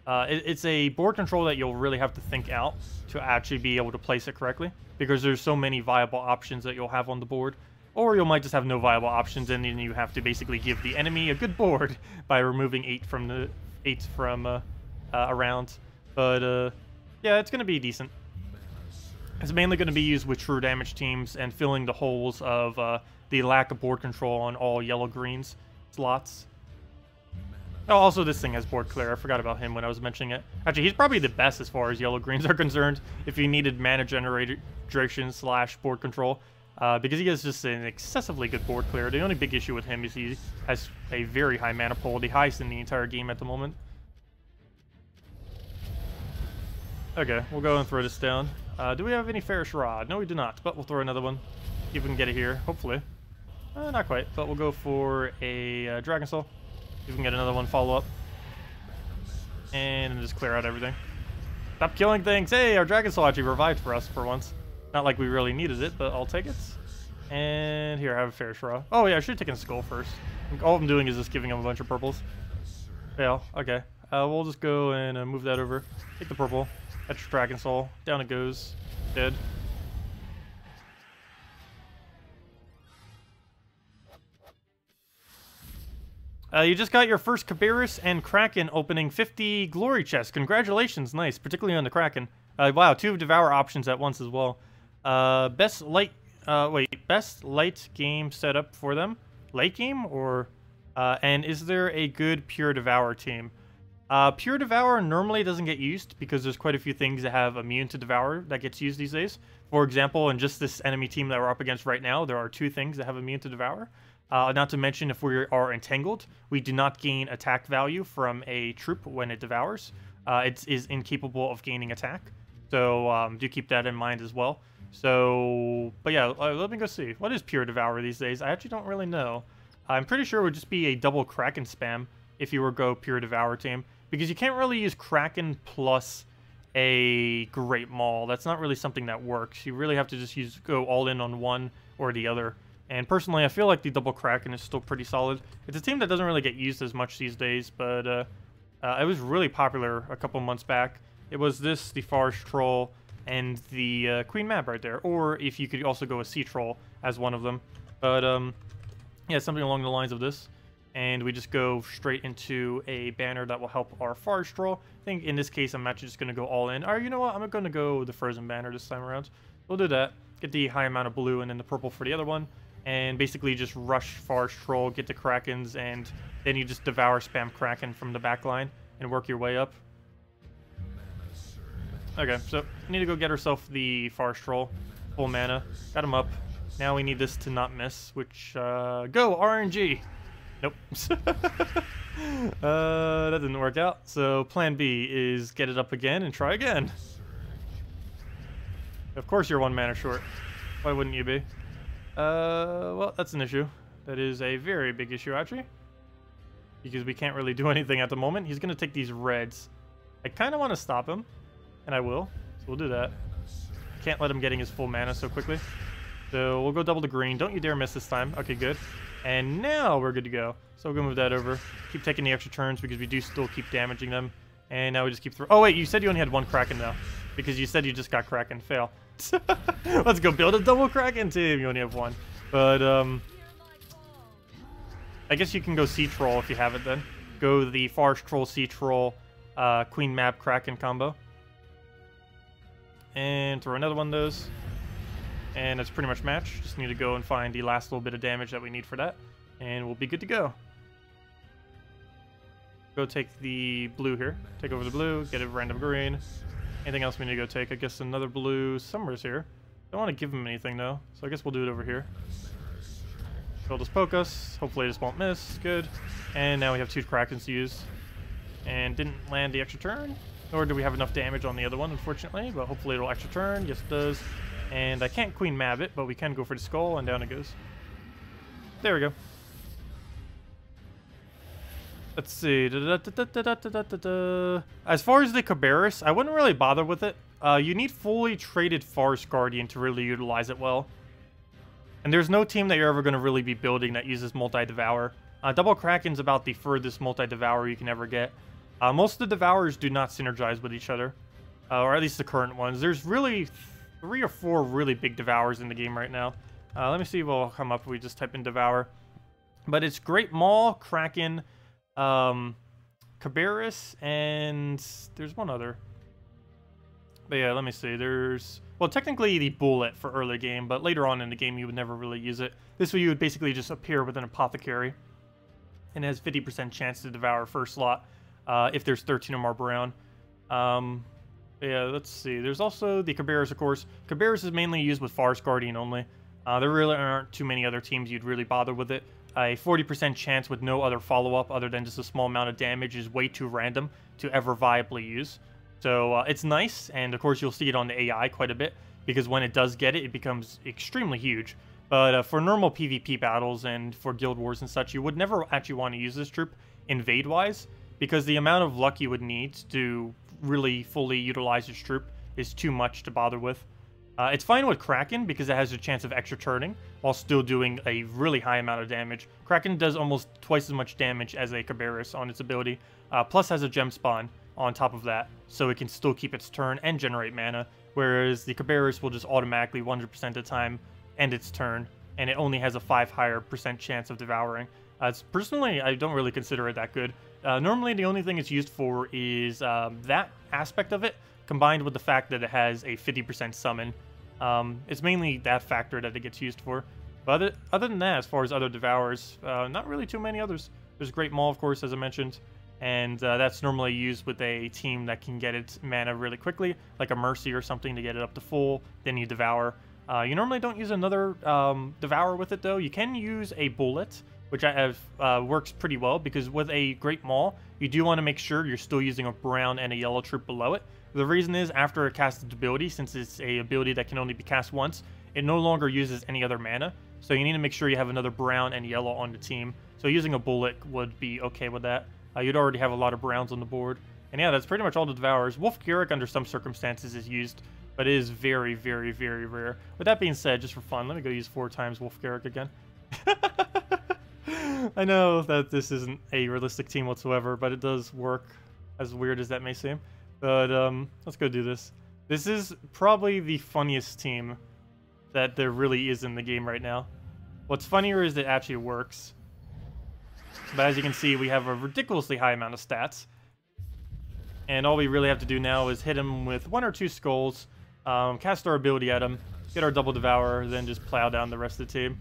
It's a board control that you'll really have to think out to actually be able to place it correctly, because there's so many viable options that you'll have on the board. Or you might just have no viable options, and then you have to basically give the enemy a good board by removing 8 from around. But yeah, it's going to be decent. It's mainly going to be used with true damage teams and filling the holes of the lack of board control on all yellow-greens slots. Oh, also this thing has board clear. I forgot about him when I was mentioning it. Actually, he's probably the best as far as yellow-greens are concerned if you needed mana generation / board control. Because he has just an excessively good board clear. The only big issue with him is he has a very high mana pool, the highest in the entire game at the moment. Okay, we'll go and throw this down. Do we have any Ferrous Rod? No, we do not, but we'll throw another one. See if we can get it here, hopefully. Not quite, but we'll go for a Dragon Soul. See if we can get another one follow up. And just clear out everything. Stop killing things! Hey, our Dragon Soul actually revived for us for once. Not like we really needed it, but I'll take it. And here, I have a Ferrous Rod. Oh yeah, I should have taken Skull first. All I'm doing is just giving him a bunch of purples. Fail, okay. We'll just go and move that over. Take the purple. Catch Dragon Soul. Down it goes. Dead. You just got your first Cabarrus and Kraken opening 50 glory chests. Congratulations, nice, particularly on the Kraken. Wow, 2 Devour options at once as well. Best late game setup for them? Late game or and is there a good pure Devour team? Pure Devourer normally doesn't get used because there's quite a few things that have immune to Devour that gets used these days. For example, in just this enemy team that we're up against right now, there are 2 things that have immune to Devour. Not to mention, if we are entangled, we do not gain attack value from a troop when it devours. It is incapable of gaining attack. So do keep that in mind as well. So, but yeah, let me go see. What is pure Devourer these days? I actually don't really know. I'm pretty sure it would just be a double Kraken spam if you were go pure Devourer team. Because you can't really use Kraken plus a Great Maul. That's not really something that works. You really have to just go all in on one or the other. And personally, I feel like the double Kraken is still pretty solid. It's a team that doesn't really get used as much these days, but it was really popular a couple months back. It was this, the Forest Troll, and the Queen Mab right there. Or if you could also go a Sea Troll as one of them. But yeah, something along the lines of this. And we just go straight into a banner that will help our Forest Troll. I think in this case, I'm actually just going to go all in. Or you know what? I'm going to go the Frozen banner this time around. We'll do that. Get the high amount of blue and then the purple for the other one. And basically just rush Forest Troll, get the Krakens, and then you just Devour spam Kraken from the back line and work your way up. Okay, so we need to go get ourselves the Forest Troll. Full mana. Got him up. Now we need this to not miss, which, go, RNG! Nope. That didn't work out. So plan B is get it up again and try again. Of course you're 1 mana short. Why wouldn't you be? Well, that's an issue. That is a very big issue, actually. Because we can't really do anything at the moment. He's going to take these reds. I kind of want to stop him. And I will. So we'll do that. Can't let him getting his full mana so quickly. So we'll go double the green. Don't you dare miss this time. Okay, good. And now we're good to go. So we're going to move that over. Keep taking the extra turns because we do still keep damaging them. And now we just keep throwing. Oh, wait. You said you only had 1 Kraken, though. Because you said you just got Kraken. Fail. Let's go build a double Kraken team. You only have 1. But, I guess you can go Sea Troll if you have it then. Go the Forest Troll, Sea Troll, Queen Mab, Kraken combo. And throw another one of those. And that's pretty much matched. Just need to go and find the last little bit of damage that we need for that. And we'll be good to go. Go take the blue here. Take over the blue, get a random green. Anything else we need to go take? I guess another blue somewhere's here. Don't want to give him anything though, so I guess we'll do it over here. He'll just poke us. Hopefully this won't miss. Good. And now we have 2 Krakens to use. And didn't land the extra turn. Nor do we have enough damage on the other one, unfortunately. But hopefully it'll extra turn. Yes, it does. And I can't Queen Mab it, but we can go for the skull, and down it goes. There we go. Let's see. As far as the Cabarrus, I wouldn't really bother with it. You need fully traded Forest Guardian to really utilize it well. And there's no team that you're ever going to really be building that uses multi-Devour. Double Kraken's about the furthest multi-Devour you can ever get. Most of the Devourers do not synergize with each other, or at least the current ones. There's really 3 or 4 really big Devourers in the game right now. Let me see what will come up if we just type in Devour. But it's Great Maul, Kraken, Cabarrus, and there's one other. But yeah, let me see. There's, well, technically the Bullet for early game, but later on in the game you would never really use it. This way you would basically just appear with an Apothecary, and it has 50% chance to devour first slot if there's 13 or more brown. Yeah, let's see. There's also the Cabarrus, of course. Cabarrus is mainly used with Forest Guardian only. There really aren't too many other teams you'd really bother with it. A 40% chance with no other follow-up other than just a small amount of damage is way too random to ever viably use. So it's nice, and of course you'll see it on the AI quite a bit, because when it does get it, it becomes extremely huge. But for normal PvP battles and for guild wars and such, you would never actually want to use this troop invade-wise, because the amount of luck you would need to really fully utilize this troop is too much to bother with. It's fine with Kraken because it has a chance of extra turning while still doing a really high amount of damage. Kraken does almost twice as much damage as a Cabarrus on its ability, plus has a gem spawn on top of that, so it can still keep its turn and generate mana, whereas the Cabarrus will just automatically 100% of the time end its turn, and it only has a 5% higher chance of devouring. Personally, I don't really consider it that good. Normally, the only thing it's used for is that aspect of it, combined with the fact that it has a 50% summon. It's mainly that factor that it gets used for. But other than that, as far as other Devourers, not really too many others. There's Great Maul, of course, as I mentioned, and that's normally used with a team that can get its mana really quickly, like a Mercy or something to get it up to full, then you Devour. You normally don't use another Devourer with it, though. You can use a Bullet, which works pretty well, because with a Great Maul, you do want to make sure you're still using a brown and a yellow troop below it. The reason is, after it casts its ability, since it's a ability that can only be cast once, it no longer uses any other mana, so you need to make sure you have another brown and yellow on the team. So using a Bullet would be okay with that. You'd already have a lot of browns on the board. And yeah, that's pretty much all the Devourers. Wolf Garrick, under some circumstances, is used, but it is very, very, very rare. With that being said, just for fun, let me go use 4 times Wolf Garrick again. I know that this isn't a realistic team whatsoever, but it does work, as weird as that may seem. But let's go do this. This is probably the funniest team that there really is in the game right now. What's funnier is that it actually works. But as you can see, we have a ridiculously high amount of stats. And all we really have to do now is hit him with 1 or 2 skulls, cast our ability at him, get our double Devourer, then just plow down the rest of the team.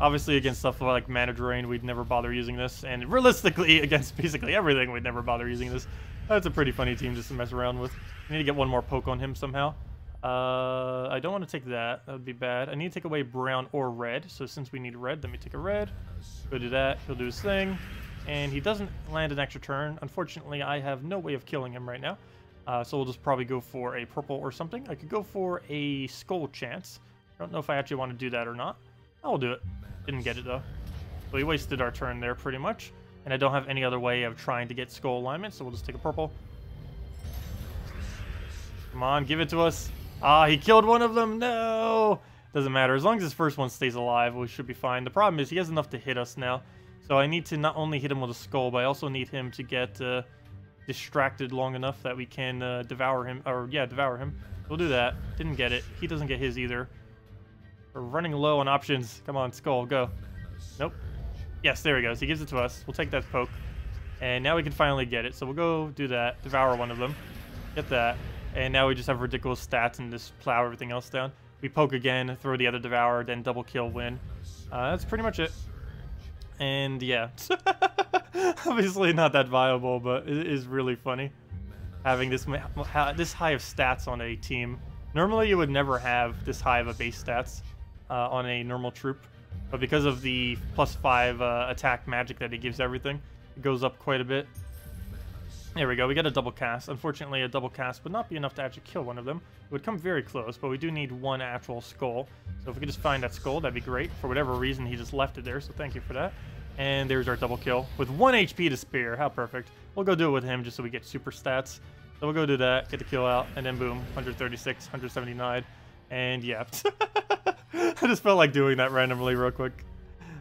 Obviously, against stuff like Mana Drain, we'd never bother using this. And realistically, against basically everything, we'd never bother using this. That's a pretty funny team just to mess around with. I need to get 1 more poke on him somehow. I don't want to take that. That would be bad. I need to take away brown or red. So since we need red, let me take a red. Go do that. He'll do his thing. And he doesn't land an extra turn. Unfortunately, I have no way of killing him right now. So we'll just probably go for a purple or something. I could go for a skull chance. I don't know if I actually want to do that or not. I'll do it. Didn't get it though. So we wasted our turn there pretty much. And I don't have any other way of trying to get skull alignment, so we'll just take a purple. Come on, give it to us. Ah, he killed one of them. No! Doesn't matter. As long as his first one stays alive, we should be fine. The problem is he has enough to hit us now. So I need to not only hit him with a skull, but I also need him to get distracted long enough that we can devour him. Or, yeah, devour him. We'll do that. Didn't get it. He doesn't get his either. We're running low on options. Come on, skull, go. Nope. Yes, there he goes. He gives it to us. We'll take that poke. And now we can finally get it. So we'll go do that. Devour one of them. Get that. And now we just have ridiculous stats and just plow everything else down. We poke again, throw the other Devourer, then double kill, win. That's pretty much it. And yeah. Obviously not that viable, but it is really funny. Having this high of stats on a team. Normally you would never have this high of a base stats on a normal troop. But because of the +5 attack magic that it gives everything, it goes up quite a bit. There we go, we got a double cast. Unfortunately, a double cast would not be enough to actually kill one of them. It would come very close, but we do need 1 actual skull. So if we could just find that skull, that'd be great. For whatever reason, he just left it there, so thank you for that. And there's our double kill. With 1 HP to spare, how perfect. We'll go do it with him just so we get super stats. So we'll go do that, get the kill out, and then boom, 136, 179, and yeah. I just felt like doing that randomly real quick.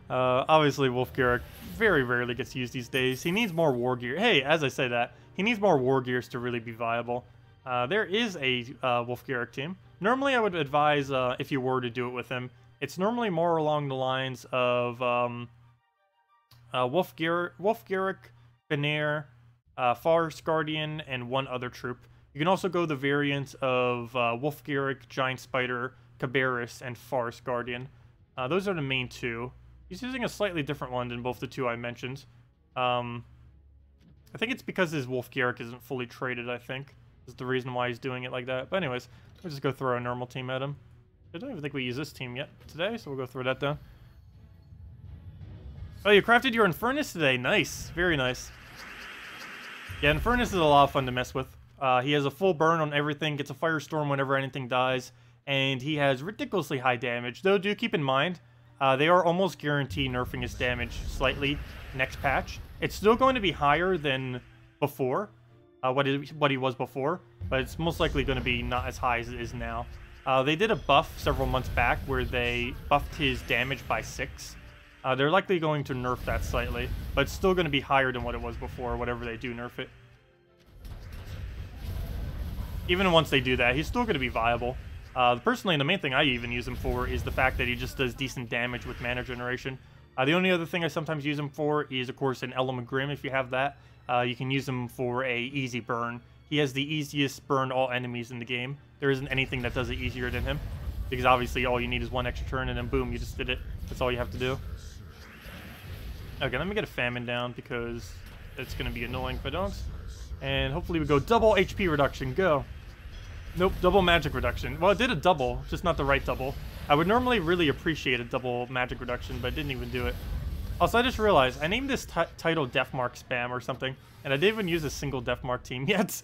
Obviously, Wolf Garrick very rarely gets used these days. He needs more war gear. Hey, as I say that, he needs more war gears to really be viable. There is a Wolf Garrick team. Normally, I would advise if you were to do it with him, it's normally more along the lines of Wolf Garrick, Benair, Forest Guardian, and one other troop. You can also go the variant of Wolf Garrick, Giant Spider, Cabarrus, and Forest Guardian. Those are the main two. He's using a slightly different one than both the two I mentioned. I think it's because his Wolf Garrick isn't fully traded, I think. Is the reason why he's doing it like that. But anyways, we'll just go throw a normal team at him. I don't even think we use this team yet today, so we'll go throw that down. Oh, you crafted your Infernus today. Nice. Very nice. Yeah, Infernus is a lot of fun to mess with. He has a full burn on everything, gets a Firestorm whenever anything dies, and he has ridiculously high damage. Though, do keep in mind, they are almost guaranteed nerfing his damage slightly next patch. It's still going to be higher than before, what he was before, but it's most likely going to be not as high as it is now. They did a buff several months back where they buffed his damage by 6. They're likely going to nerf that slightly, but it's still going to be higher than what it was before, whatever they do nerf it. Even once they do that, he's still going to be viable. Personally, the main thing I even use him for is the fact that he just does decent damage with mana generation. The only other thing I sometimes use him for is, of course, an Element Grim, if you have that. You can use him for a easy burn. He has the easiest burn all enemies in the game. There isn't anything that does it easier than him. Because obviously all you need is one extra turn and then boom, you just did it. That's all you have to do. Okay, let me get a Famine down because it's going to be annoying if I don't. And hopefully we go double HP reduction. Go. Nope, double magic reduction. Well, it did a double, just not the right double. I would normally really appreciate a double magic reduction, but I didn't even do it. Also, I just realized I named this title Deathmark Spam or something, and I didn't even use a single Deathmark team yet.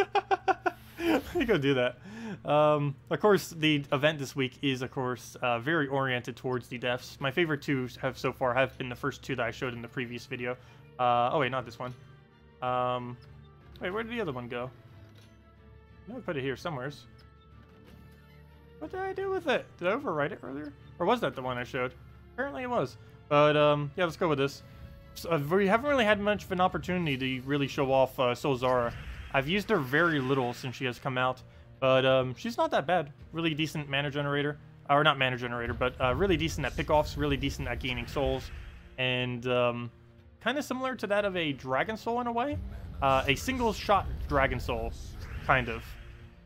Let me go do that. Of course, the event this week is, of course, very oriented towards the deaths. My favorite two so far have been the first two that I showed in the previous video. Oh wait, not this one. Wait, where did the other one go? No, I put it here somewheres. What did I do with it? Did I overwrite it earlier? Or was that the one I showed? Apparently it was. But, yeah, let's go with this. So, we haven't really had much of an opportunity to really show off Solzara. I've used her very little since she has come out. But, she's not that bad. Really decent mana generator. Or not mana generator, but really decent at pickoffs, really decent at gaining souls. And, kind of similar to that of a Dragon Soul in a way. A single-shot Dragon Soul, kind of,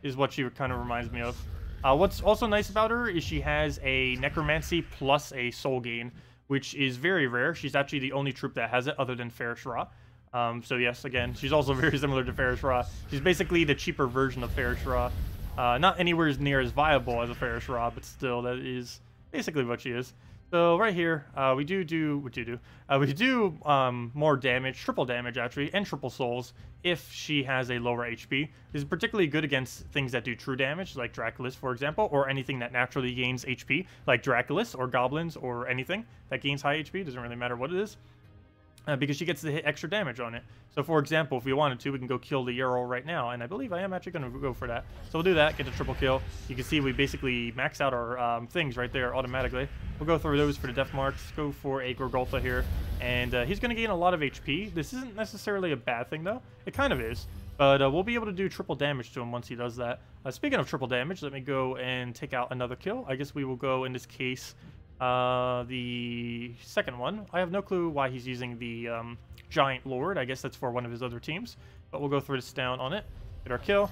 is what she kind of reminds me of. What's also nice about her is she has a Necromancy plus a Soul Gain, which is very rare. She's actually the only troop that has it other than Ferris Ra. So yes, again, she's also very similar to Ferris Ra. She's basically the cheaper version of Ferris Ra. Not anywhere near as viable as a Ferris Ra, but still, that is basically what she is. So right here, we do more damage, triple damage actually, and triple souls if she has a lower HP. This is particularly good against things that do true damage, like Draculus, for example, or anything that naturally gains HP, like Draculus or Goblins or anything that gains high HP. Doesn't really matter what it is. Because she gets to hit extra damage on it. So, for example, if we wanted to, we can go kill the Yarrow right now, and I believe I am actually going to go for that. So we'll do that, get the triple kill. You can see we basically max out our things right there automatically. We'll go through those for the death marks, go for a Gorgultha here, and he's going to gain a lot of HP. This isn't necessarily a bad thing, though. It kind of is, but we'll be able to do triple damage to him once he does that. Speaking of triple damage, let me go and take out another kill. I guess we will go, in this case, the second one. I have no clue why he's using the Giant Lord. I guess that's for one of his other teams. But we'll go through this down on it. Get our kill.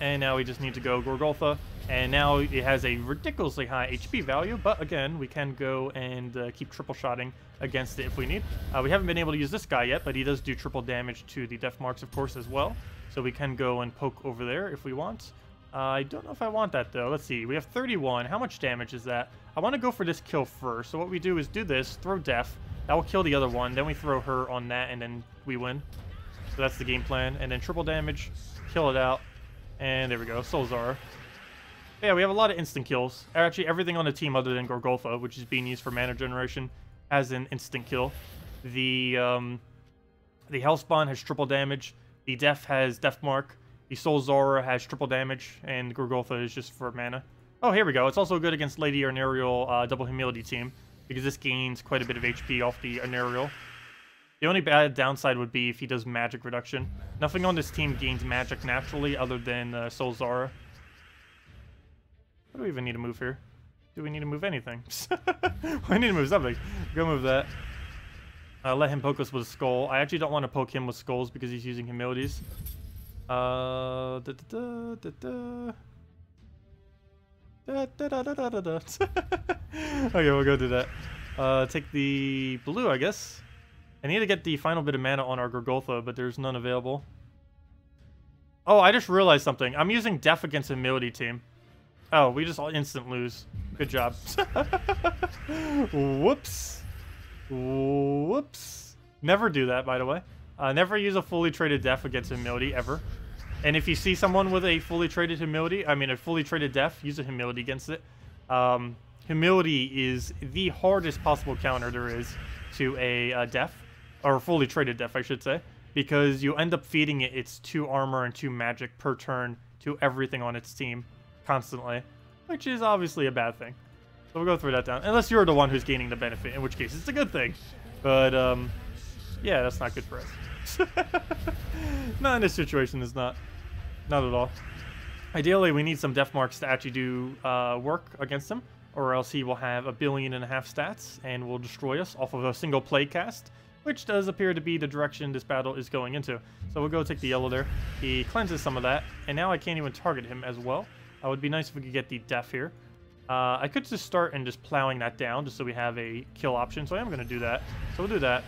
And now we just need to go Gorgultha. And now it has a ridiculously high HP value. But again, we can go and keep triple shotting against it if we need. We haven't been able to use this guy yet, but he does do triple damage to the death marks, of course, as well. So we can go and poke over there if we want. I don't know if I want that, though. Let's see. We have 31. How much damage is that? I want to go for this kill first. So what we do is do this, throw Death. That will kill the other one. Then we throw her on that, and then we win. So that's the game plan. And then triple damage, kill it out. And there we go. Solzara. Yeah, we have a lot of instant kills. Actually, everything on the team other than Gorgultha, which is being used for mana generation, has an instant kill. The Hellspawn has triple damage. The Death has Death Mark. The Solzara has triple damage, and Gorgultha is just for mana. Oh, here we go. It's also good against Lady Arnarial double humility team, because this gains quite a bit of HP off the Arnarial. The only bad downside would be if he does magic reduction. Nothing on this team gains magic naturally other than Solzara. What do we even need to move here? Do we need to move anything? I need to move something. Go move that. Let him poke us with a skull. I actually don't want to poke him with skulls because he's using humilities. Okay, we'll go do that. Take the blue, I guess. I need to get the final bit of mana on our Gorgolfa, but there's none available. Oh, I just realized something. I'm using Def against Humility team. Oh, we just all instant lose. Good job. Whoops. Whoops. Never do that, by the way. Never use a fully traded Def against Humility, ever. And if you see someone with a fully traded Humility, I mean a fully traded Def, use a Humility against it. Humility is the hardest possible counter there is to a Def. Or fully traded Def, I should say. Because you end up feeding it its 2 armor and 2 magic per turn to everything on its team. Constantly. Which is obviously a bad thing. So we'll go through that down. Unless you're the one who's gaining the benefit, in which case it's a good thing. But, yeah, that's not good for us. Not in this situation, it's not. Not at all. Ideally, we need some def marks to actually do work against him, or else he will have 1.5 billion stats and will destroy us off of a single play cast, which does appear to be the direction this battle is going into. So we'll go take the yellow there. He cleanses some of that, and now I can't even target him as well. It would be nice if we could get the def here. I could just start and just plowing that down just so we have a kill option, so I am going to do that. So we'll do that.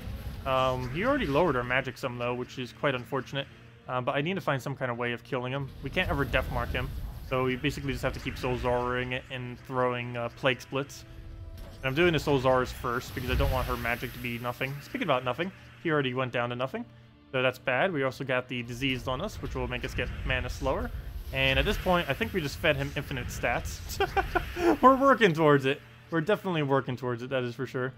He already lowered our magic some though, which is quite unfortunate. But I need to find some kind of way of killing him. We can't ever def mark him, so we basically just have to keep Solzaring it and throwing Plague Splits. And I'm doing the Solzars first because I don't want her magic to be nothing. Speaking about nothing, he already went down to nothing, so that's bad. We also got the Diseased on us, which will make us get mana slower. And at this point, I think we just fed him infinite stats. We're working towards it. We're definitely working towards it, that is for sure.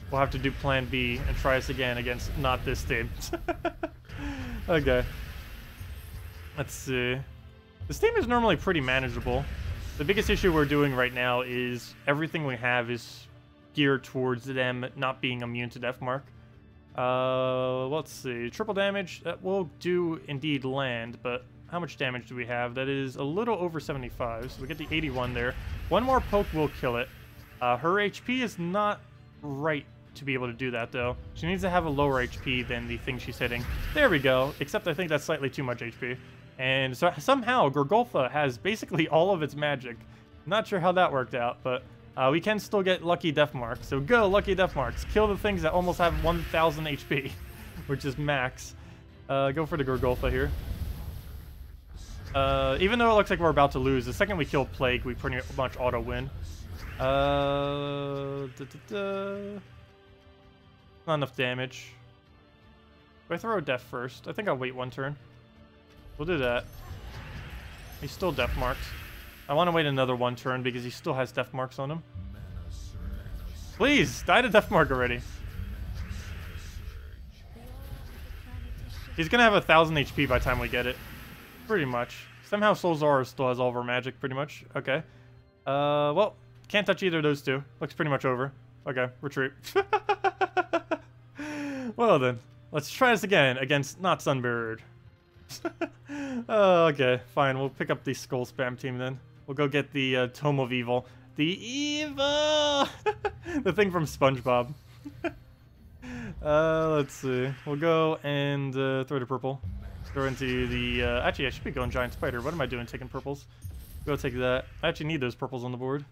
We'll have to do plan B and try us again against not this team. Okay. Let's see. This team is normally pretty manageable. The biggest issue we're doing right now is everything we have is geared towards them not being immune to Def Mark. Let's see. Triple damage, that will do indeed land, but how much damage do we have? That is a little over 75, so we get the 81 there. One more poke will kill it. Her HP is not right to be able to do that, though. She needs to have a lower HP than the thing she's hitting. There we go, except I think that's slightly too much HP. And so somehow, Gorgolfa has basically all of its magic. Not sure how that worked out, but we can still get lucky def marks. So go, lucky def marks. Kill the things that almost have 1,000 HP, which is max. Go for the Gorgolfa here. Even though it looks like we're about to lose, the second we kill Plague, we pretty much auto-win. Not enough damage. Do I throw a def first? I think I'll wait 1 turn. We'll do that. He's still def marked. I want to wait another 1 turn because he still has def marks on him. Please, die to def mark already. He's gonna have 1,000 HP by the time we get it. Pretty much. Somehow Solzara still has all of our magic, pretty much. Okay. Well, can't touch either of those two. Looks pretty much over. Okay, retreat. Well then, let's try this again against not Sunbird. Okay, fine. We'll pick up the Skull Spam team then. We'll go get the Tome of Evil. The Evil! The thing from SpongeBob. Let's see. We'll go and throw the purple. Throw into the... actually, I should be going Giant Spider. What am I doing taking purples? Go take that. I actually need those purples on the board.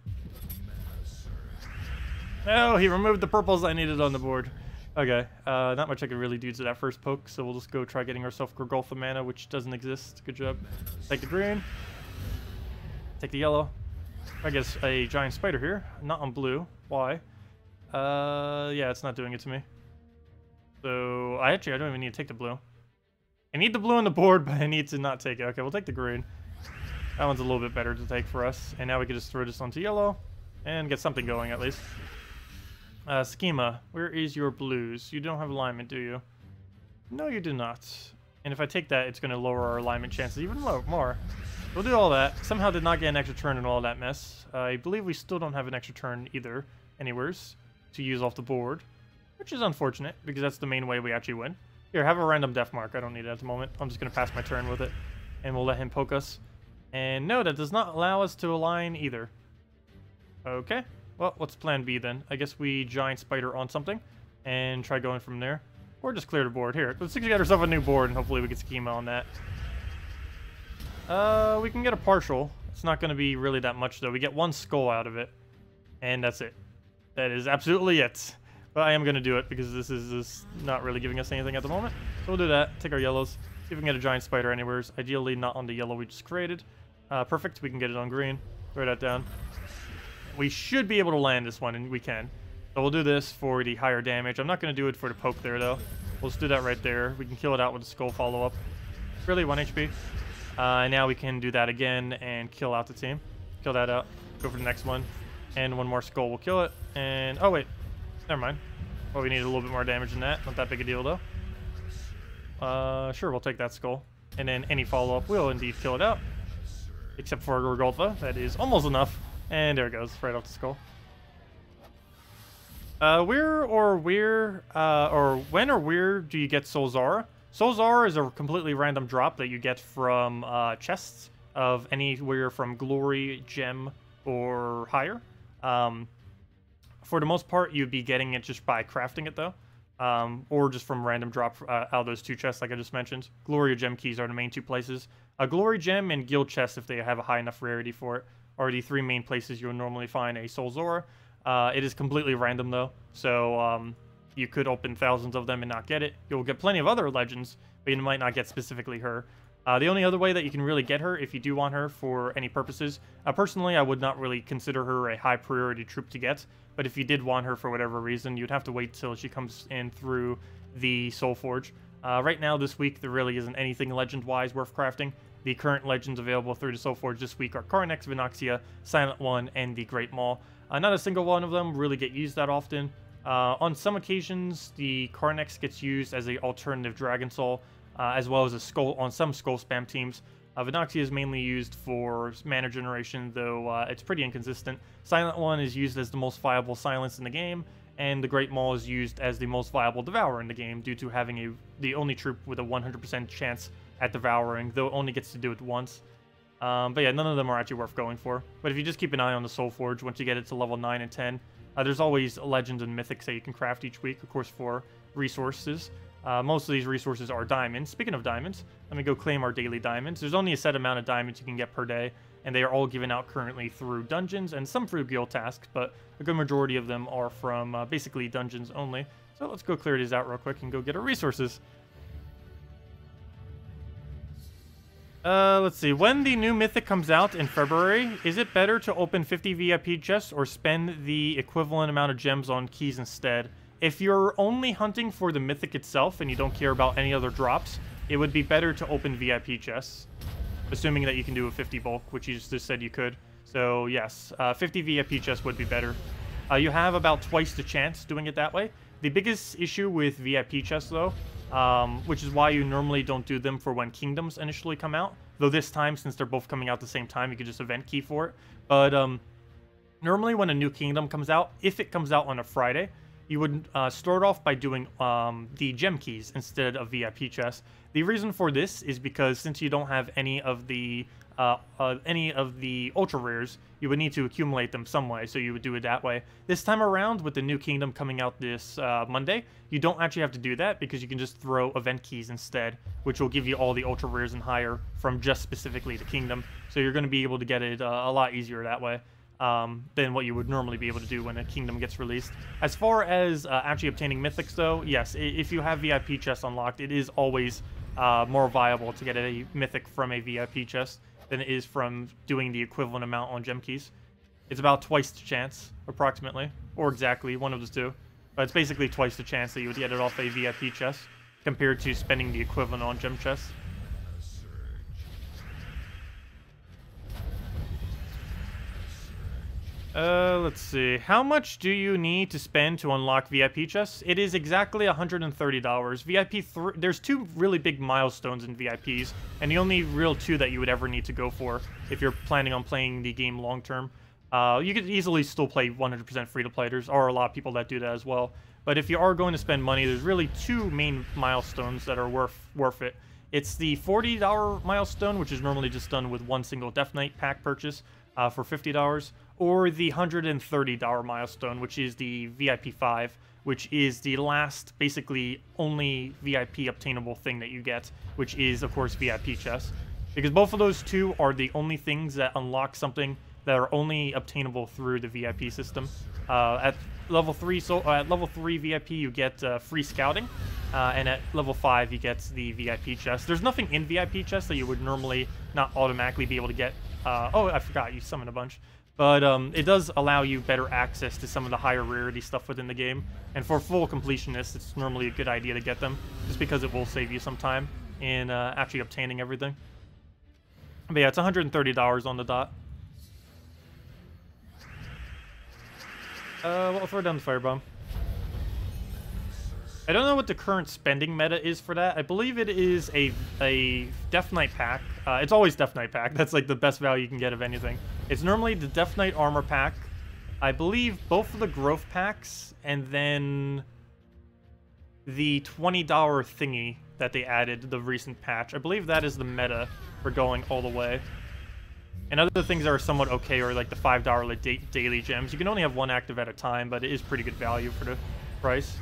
No, he removed the purples I needed on the board. Okay, not much I could really do to that first poke, so we'll just go try getting ourselves Gorgolfa mana, which doesn't exist. Good job. Take the green. Take the yellow. I guess a Giant Spider here. Not on blue. Why? Yeah, it's not doing it to me. So, I don't even need to take the blue. I need the blue on the board, but I need to not take it. Okay, we'll take the green. That one's a little bit better to take for us. And now we can just throw this onto yellow and get something going at least. Schema, where is your blues? You don't have alignment, do you? No, you do not. And if I take that, it's going to lower our alignment chances even more. We'll do all that. Somehow did not get an extra turn in all that mess. I believe we still don't have an extra turn either, anywheres, to use off the board. which is unfortunate because that's the main way we actually win. Here, have a random death mark. I don't need it at the moment. I'm just going to pass my turn with it, and we'll let him poke us. And no, that does not allow us to align either. Okay, well, what's plan B then? I guess we giant spider on something and try going from there. Or just clear the board. Here, let's get ourselves a new board, and hopefully we get schema on that. We can get a partial. It's not going to be really that much, though. We get one skull out of it, and that's it. That is absolutely it. But I am going to do it, because this is not really giving us anything at the moment. So we'll do that. Take our yellows. See if we can get a giant spider anywhere. Ideally, not on the yellow we just created. Perfect. We can get it on green. Throw that down. We should be able to land this one, and we can. So we'll do this for the higher damage. I'm not going to do it for the poke there, though. We'll just do that right there. We can kill it out with the skull follow-up. Really, 1 HP. Now we can do that again and kill out the team. Kill that out. Go for the next one. And one more skull will kill it. And, oh wait. Never mind. Well, we need a little bit more damage than that. Not that big a deal, though. Sure, we'll take that skull. And then any follow-up will indeed kill it out. Except for Gorgolfa. That is almost enough. And there it goes. Right off the skull. When or where do you get Solzara? Solzara is a completely random drop that you get from chests of anywhere from Glory, Gem, or higher. For the most part, you'd be getting it just by crafting it, though. Or just from random drop out of those 2 chests, like I just mentioned. Glory or Gem keys are the main 2 places. Glory, Gem, and Guild chests, if they have a high enough rarity for it, are the 3 main places you'll normally find a Solzara. It is completely random, though, so you could open thousands of them and not get it. You'll get plenty of other legends, but you might not get specifically her. The only other way that you can really get her, if you do want her for any purposes, personally, I would not really consider her a high priority troop to get, but if you did want her for whatever reason, you'd have to wait till she comes in through the Soul Forge. Right now, this week, there really isn't anything legend-wise worth crafting. The current legends available through the Soul Forge this week are Carnex, Vinoxia, Silent One, and the Great Maul. Not a single one of them really get used that often. On some occasions, the Carnex gets used as an alternative Dragon Soul, as well as a skull on some skull spam teams. Vinoxia is mainly used for mana generation, though it's pretty inconsistent. Silent One is used as the most viable silence in the game, and the Great Maul is used as the most viable Devourer in the game, due to having the only troop with a 100% chance at devouring, though it only gets to do it once. But yeah, none of them are actually worth going for. But if you just keep an eye on the Soul Forge, once you get it to level 9 and 10, there's always legends and mythics that you can craft each week, of course, for resources. Most of these resources are diamonds. Speaking of diamonds, let me go claim our daily diamonds. There's only a set amount of diamonds you can get per day, and they are all given out currently through dungeons and some through guild tasks, but a good majority of them are from basically dungeons only. So let's go clear these out real quick and go get our resources. Let's see. When the new mythic comes out in February, is it better to open 50 VIP chests or spend the equivalent amount of gems on keys instead? If you're only hunting for the mythic itself and you don't care about any other drops, it would be better to open VIP chests, assuming that you can do a 50 bulk, which you just said you could. So yes, 50 VIP chests would be better. You have about twice the chance doing it that way. The biggest issue with VIP chests, though, which is why you normally don't do them for when Kingdoms initially come out. Though this time, since they're both coming out at the same time, you could just event key for it. But normally when a new Kingdom comes out, if it comes out on a Friday, you would start off by doing the gem keys instead of VIP chests. The reason for this is because since you don't have any of the ultra rares, you would need to accumulate them some way, so you would do it that way. This time around, with the new Kingdom coming out this Monday, you don't actually have to do that because you can just throw event keys instead, which will give you all the ultra rares and higher from just specifically the Kingdom. So you're going to be able to get it a lot easier that way than what you would normally be able to do when a Kingdom gets released. As far as actually obtaining mythics, though, yes, if you have VIP chests unlocked, it is always more viable to get a mythic from a VIP chest than it is from doing the equivalent amount on gem keys. It's about twice the chance, approximately, or exactly, one of the two. But it's basically twice the chance that you would get it off a VIP chest compared to spending the equivalent on gem chests. Let's see. How much do you need to spend to unlock VIP chests? It is exactly $130. There's 2 really big milestones in VIPs, and the only real 2 that you would ever need to go for if you're planning on playing the game long term. You could easily still play 100% free-to-play. There are a lot of people that do that as well. But if you are going to spend money, there's really two main milestones that are worth it. It's the $40 milestone, which is normally just done with one single Death Knight pack purchase for $50, or the $130 milestone, which is the VIP 5, which is the last, basically, only VIP obtainable thing that you get, which is, of course, VIP chests. Because both of those two are the only things that unlock something that are only obtainable through the VIP system. At level 3 VIP, you get free scouting, and at level 5, you get the VIP chest. There's nothing in VIP chests that you would normally not automatically be able to get. Oh, I forgot, you summon a bunch. But it does allow you better access to some of the higher rarity stuff within the game. And for full completionists, it's normally a good idea to get them, just because it will save you some time in actually obtaining everything. But yeah, it's $130 on the dot. Well, I'll throw down the firebomb. I don't know what the current spending meta is for that. I believe it is a Death Knight pack. It's always Death Knight pack. That's like the best value you can get of anything. It's normally the Death Knight armor pack. I believe both of the growth packs, and then the $20 thingy that they added, the recent patch. I believe that is the meta for going all the way. And other things that are somewhat okay are like the $5 daily gems. You can only have one active at a time, but it is pretty good value for the price.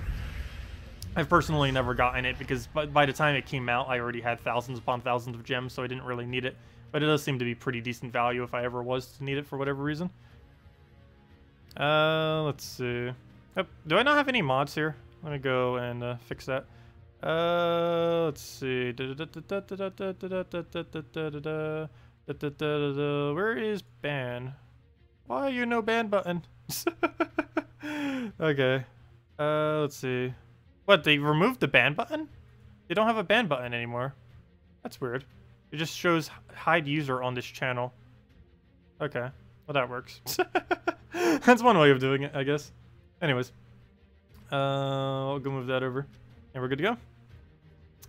I've personally never gotten it because by the time it came out, I already had thousands upon thousands of gems, so I didn't really need it. But it does seem to be pretty decent value if I ever was to need it for whatever reason. Let's see. Oh, do I not have any mods here? Let me go and fix that. Let's see. Where is ban? Why are you no ban button? Okay. Let's see. What, they removed the ban button? They don't have a ban button anymore. That's weird. It just shows hide user on this channel. Okay. Well, that works. That's one way of doing it, I guess. Anyways. I'll go move that over. And we're good to go.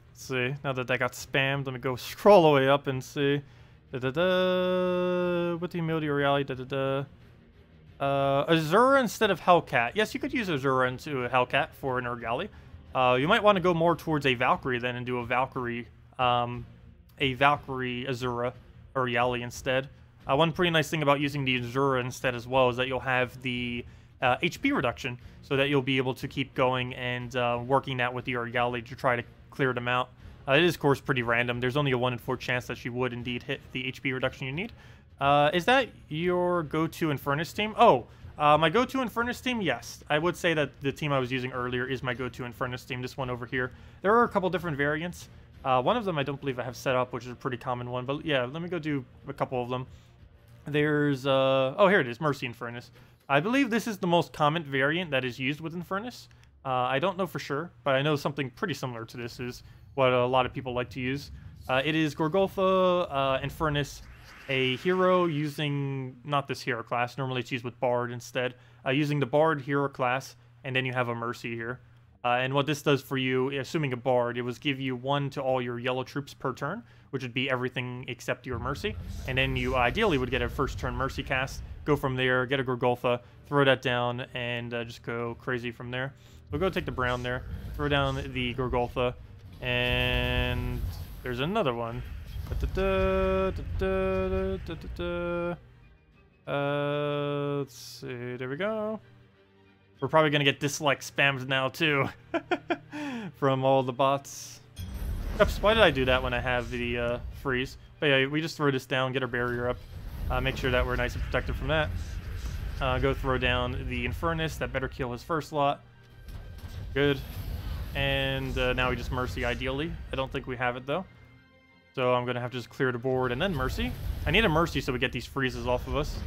Let's see. Now that got spammed, let me go scroll all the way up and see. With the ability Ori-Ally, Azura instead of Hellcat. Yes, you could use Azura into a Hellcat for an Ori-Ally. You might want to go more towards a Valkyrie then and do a Valkyrie Azura Ori-Ally instead. One pretty nice thing about using the Azura instead as well is that you'll have the HP reduction, so that you'll be able to keep going and working that with the Ori-Ally to try to clear them out. It is, of course, pretty random. There's only a 1 in 4 chance that she would indeed hit the HP reduction you need. Is that your go-to Infernus team? Oh, my go-to Infernus team? Yes. I would say that the team I was using earlier is my go-to Infernus team, this one over here. There are a couple different variants. One of them I don't believe I have set up, which is a pretty common one. But yeah, let me go do a couple of them. There's, oh, here it is, Mercy Infernus. I believe this is the most common variant that is used with Infernus. I don't know for sure, but I know something pretty similar to this is what a lot of people like to use. It is Gorgolfa, Infernus, a hero using, not this hero class, normally it's used with Bard instead, using the Bard hero class, and then you have a Mercy here. And what this does for you, assuming a Bard, it was give you 1 to all your yellow troops per turn, which would be everything except your Mercy. And then you ideally would get a first turn Mercy cast, go from there, get a Gorgolfa, throw that down, and just go crazy from there. We'll go take the brown there, throw down the Gorgolfa, and there's another one. Let's see, there we go. We're probably gonna get dislike spammed now too from all the bots. Oops, why did I do that when I have the freeze? But yeah, we just throw this down, get our barrier up, make sure that we're nice and protected from that. Go throw down the Infernus, that better kill his first lot. Good. And now we just Mercy ideally. I don't think we have it though. So I'm gonna have to just clear the board and then Mercy. I need a Mercy so we get these freezes off of us.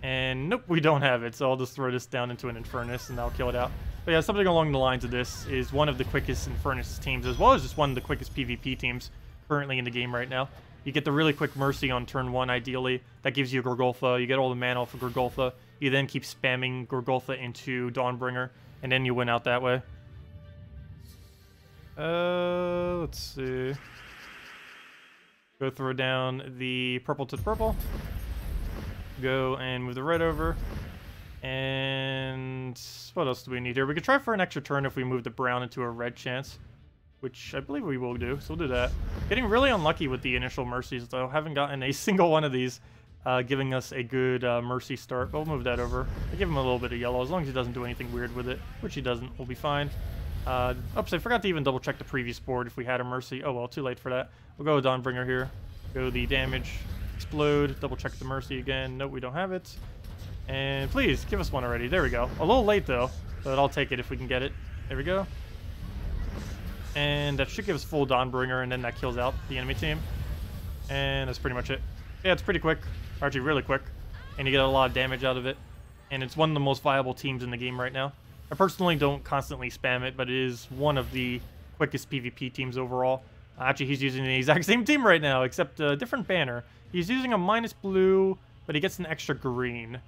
And nope, we don't have it, so I'll just throw this down into an Infernus and that'll kill it out. But yeah, something along the lines of this is one of the quickest Infernus teams, as well as just one of the quickest PvP teams currently in the game right now. You get the really quick Mercy on turn 1, ideally. That gives you Gorgolfa. You get all the mana off of Gorgolfa. You then keep spamming Gorgolfa into Dawnbringer, and then you win out that way. Let's see. Go throw down the purple to the purple. Go and move the red over. And What else do we need here? We could try for an extra turn if we move the brown into a red chance, which I believe we will do, so we'll do that. Getting really unlucky with the initial mercies, though. Haven't gotten a single one of these giving us a good mercy start, but we'll move that over. I give him a little bit of yellow, as long as he doesn't do anything weird with it, which he doesn't, we'll be fine. Oops, I forgot to even double check the previous board if we had a mercy. Oh well, too late for that. We'll go with Dawnbringer here. Go the damage, explode, double check the mercy again. Nope, we don't have it. And please, give us one already. There we go. A little late though, but I'll take it if we can get it. There we go. And that should give us full Dawnbringer, and then that kills out the enemy team. And that's pretty much it. Yeah, it's pretty quick. Actually, really quick. And you get a lot of damage out of it. And it's one of the most viable teams in the game right now. I personally don't constantly spam it, but it is one of the quickest PvP teams overall. Actually, he's using the exact same team right now, except a different banner. He's using a minus blue, but he gets an extra green.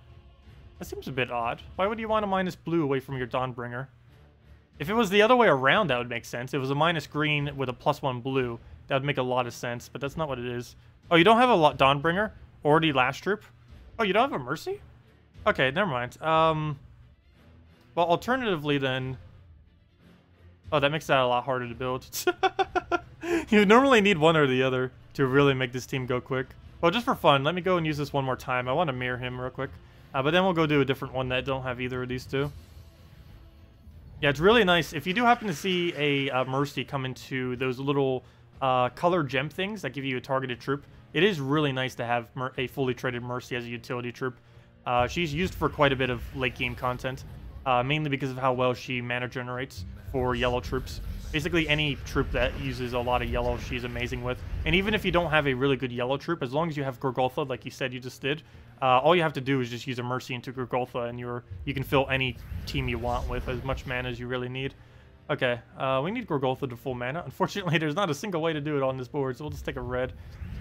That seems a bit odd. Why would you want a minus blue away from your Dawnbringer? If it was the other way around, that would make sense. If it was a minus green with a +1 blue, that would make a lot of sense, but that's not what it is. Oh, you don't have a Dawnbringer? Already last troop? Oh, you don't have a mercy? Okay, never mind. Well, alternatively then... Oh, that makes that a lot harder to build. You normally need one or the other to really make this team go quick. Well, just for fun, let me go and use this one more time. I want to mirror him real quick. But then we'll go do a different one that don't have either of these two. Yeah, it's really nice. If you do happen to see a mercy come into those little color gem things that give you a targeted troop, it is really nice to have a fully traded mercy as a utility troop. She's used for quite a bit of late game content, mainly because of how well she mana generates for yellow troops. Basically, any troop that uses a lot of yellow, she's amazing with. And even if you don't have a really good yellow troop, as long as you have Gorgoltha, like you said you just did, all you have to do is just use a mercy into Gorgoltha, and you can fill any team you want with as much mana as you really need. Okay, we need Gorgoltha to full mana. Unfortunately, there's not a single way to do it on this board, so we'll just take a red.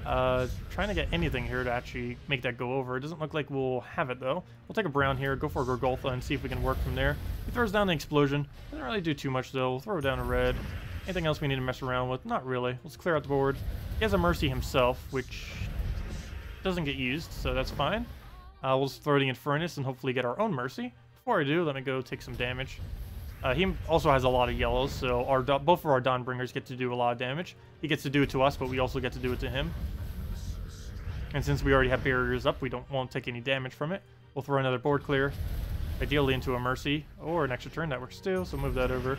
Trying to get anything here to actually make that go over. It doesn't look like we'll have it, though. We'll take a brown here, go for a Gorgoltha, and see if we can work from there. He throws down the explosion. Doesn't really do too much, though. We'll throw down a red. Anything else we need to mess around with? Not really. Let's clear out the board. He has a mercy himself, which doesn't get used, so that's fine. We'll just throw the Infernus and hopefully get our own mercy. Before I do, let me go take some damage. He also has a lot of yellows, so both of our Dawnbringers get to do a lot of damage. He gets to do it to us, but we also get to do it to him. And since we already have barriers up, we won't take any damage from it. We'll throw another board clear, ideally into a mercy, or an extra turn. That works too, so move that over.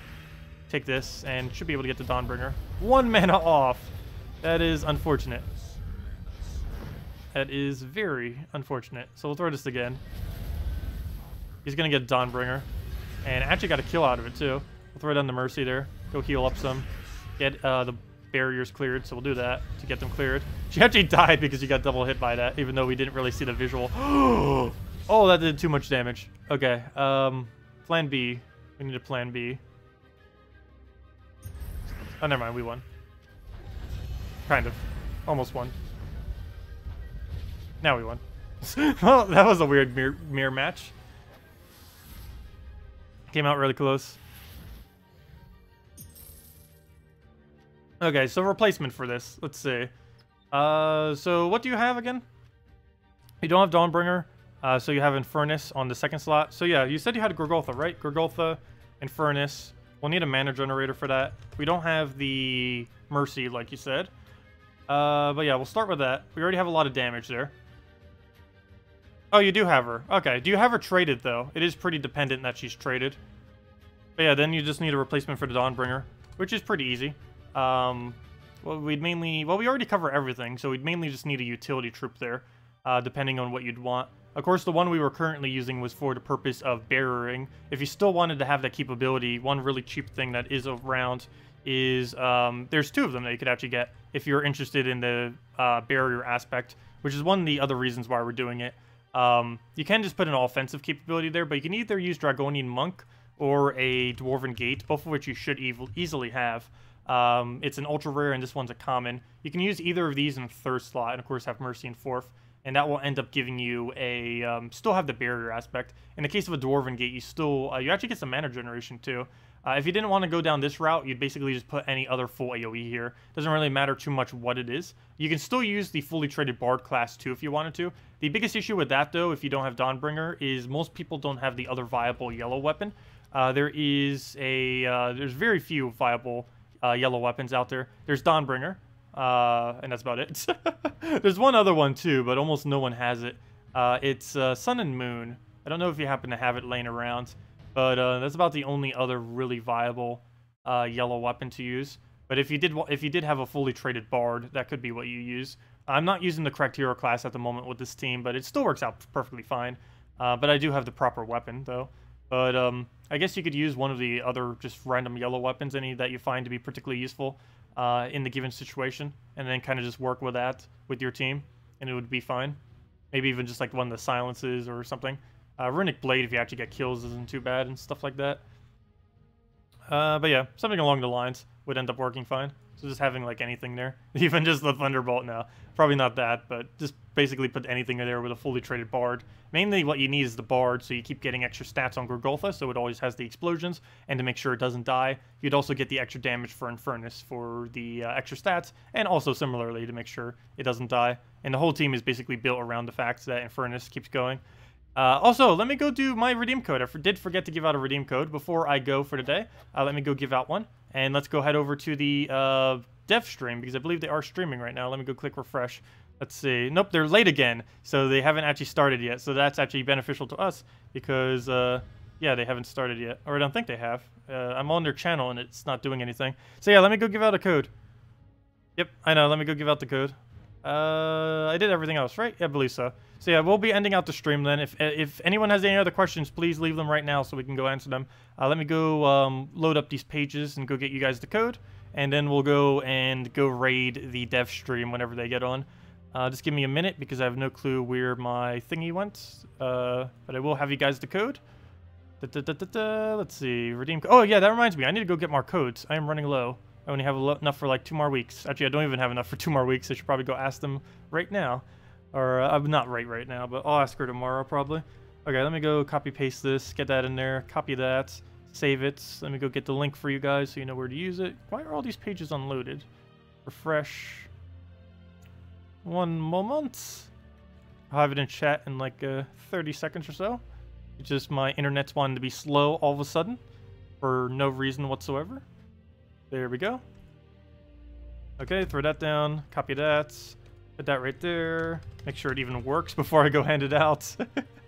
Take this, and should be able to get the Dawnbringer. 1 mana off! That is unfortunate. That is very unfortunate. So we'll throw this again. He's going to get Dawnbringer. And actually got a kill out of it, too. We'll throw down the mercy there. Go heal up some. Get the barriers cleared, so we'll do that to get them cleared. She actually died because she got double hit by that, even though we didn't really see the visual. Oh, that did too much damage. Okay, plan B. We need a plan B. Oh, never mind, we won. Kind of. Almost won. Now we won. Well, that was a weird mirror match. Came out really close. Okay, so replacement for this. Let's see. So what do you have again? You don't have Dawnbringer, so you have Infernus on the second slot. So yeah, you said you had Gorgoltha, right? Gorgoltha, Infernus. We'll need a mana generator for that. We don't have the Mercy, like you said. But yeah, we'll start with that. We already have a lot of damage there. Oh, you do have her. Okay, do you have her traded, though? It is pretty dependent that she's traded. But yeah, then you just need a replacement for the Dawnbringer, which is pretty easy. Well, we already cover everything, so we'd mainly just need a utility troop there, depending on what you'd want. Of course, the one we were currently using was for the purpose of barriering. If you still wanted to have that capability, one really cheap thing that is around is, there's 2 of them that you could actually get if you're interested in the barrier aspect, which is one of the other reasons why we're doing it. You can just put an offensive capability there, but you can either use Dragonian Monk or a Dwarven Gate, both of which you should easily have. It's an ultra rare, and this one's a common. You can use either of these in 3rd slot, and of course have Mercy in 4th, and that will end up giving you a still have the barrier aspect. In the case of a Dwarven Gate, you still you actually get some mana generation too. If you didn't want to go down this route, you'd basically just put any other full AoE here. Doesn't really matter too much what it is. You can still use the fully traded Bard class too if you wanted to. The biggest issue with that, though, if you don't have Dawnbringer, is most people don't have the other viable yellow weapon. There's very few viable yellow weapons out there. There's Dawnbringer, and that's about it. There's one other one too, but almost no one has it. It's Sun and Moon. I don't know if you happen to have it laying around, but that's about the only other really viable yellow weapon to use. But if you did have a fully traded Bard, that could be what you use. I'm not using the correct hero class at the moment with this team, but it still works out perfectly fine. But I do have the proper weapon, though. But I guess you could use one of the other just random yellow weapons, any that you find to be particularly useful in the given situation, and then kind of just work with that with your team, and it would be fine. Maybe even just like one of the silences or something. Runic Blade, if you actually get kills, isn't too bad and stuff like that. But yeah, something along the lines would end up working fine. So just having like anything there, even just the Thunderbolt now. Probably not that, but just basically put anything in there with a fully traded Bard. Mainly what you need is the Bard, so you keep getting extra stats on Gorgolfa, so it always has the explosions, and to make sure it doesn't die, you'd also get the extra damage for Infernus for the extra stats, and also similarly to make sure it doesn't die. And the whole team is basically built around the fact that Infernus keeps going. Also, let me go do my redeem code. I did forget to give out a redeem code before I go for today. Let me go give out one. And let's go head over to the dev stream, because I believe they are streaming right now. Let me go click refresh. Let's see. Nope, they're late again. So they haven't actually started yet. So that's actually beneficial to us because, yeah, they haven't started yet. Or I don't think they have. I'm on their channel and it's not doing anything. So yeah, let me go give out a code. Yep, I know. Let me go give out the code. I did everything else, right? Yeah, I believe so. So yeah, we'll be ending out the stream then. If anyone has any other questions, please leave them right now so we can go answer them. Let me go load up these pages and go get you guys the code. And then we'll go raid the dev stream whenever they get on. Just give me a minute because I have no clue where my thingy went. But I will have you guys the code. Let's see. Redeem. Oh yeah, that reminds me. I need to go get more codes. I am running low. I only have enough for like 2 more weeks. Actually, I don't even have enough for 2 more weeks. I should probably go ask them right now. Or, not right now, but I'll ask her tomorrow probably. Okay, let me go copy paste this, get that in there, copy that, save it. Let me go get the link for you guys so you know where to use it. Why are all these pages unloaded? Refresh. 1 moment. I'll have it in chat in like 30 seconds or so. It's just my internet's wanting to be slow all of a sudden for no reason whatsoever. There we go. Okay, throw that down, copy that. Put that right there. Make sure it even works before I go hand it out.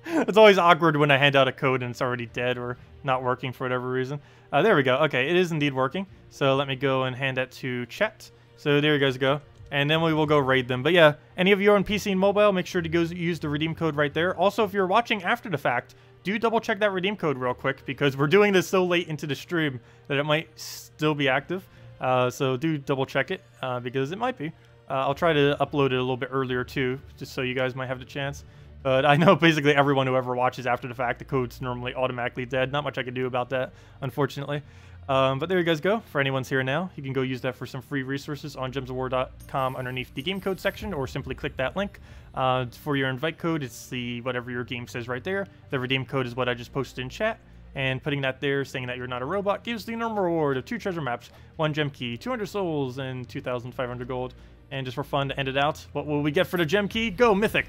It's always awkward when I hand out a code and it's already dead or not working for whatever reason. There we go. Okay, it is indeed working. So let me go and hand that to chat. So there you guys go. And then we will go raid them. But yeah, any of you on PC and mobile, make sure to go use the redeem code right there. Also, if you're watching after the fact, do double check that redeem code real quick because we're doing this so late into the stream that it might still be active. So do double check it because it might be. I'll try to upload it a little bit earlier too, just so you guys might have the chance. But I know basically everyone who ever watches after the fact, the code's normally automatically dead. Not much I can do about that, unfortunately. But there you guys go. For anyone's here now, you can go use that for some free resources on gemsofwar.com underneath the game code section, or simply click that link. For your invite code, it's the whatever your game says right there. The redeem code is what I just posted in chat. And putting that there, saying that you're not a robot, gives the normal reward of 2 treasure maps, 1 gem key, 200 souls, and 2,500 gold. And just for fun to end it out, what will we get for the gem key? Go Mythic!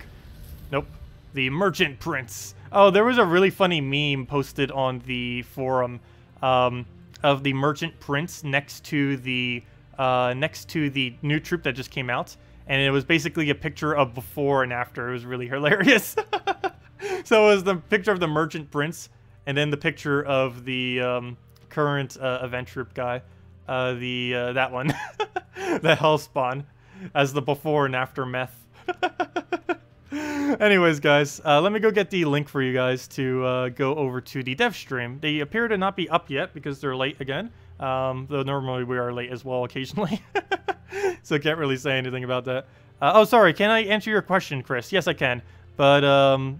Nope. The Merchant Prince. Oh, there was a really funny meme posted on the forum of the Merchant Prince next to the new troop that just came out. And it was basically a picture of before and after. It was really hilarious. So it was the picture of the Merchant Prince, and then the picture of the current event troop guy. That one. The Hellspawn. As the before and after meth. Anyways, guys, let me go get the link for you guys to go over to the dev stream. They appear to not be up yet because they're late again. Though normally we are late as well occasionally. So can't really say anything about that. Oh, sorry, can I answer your question, Chris? Yes, I can. But,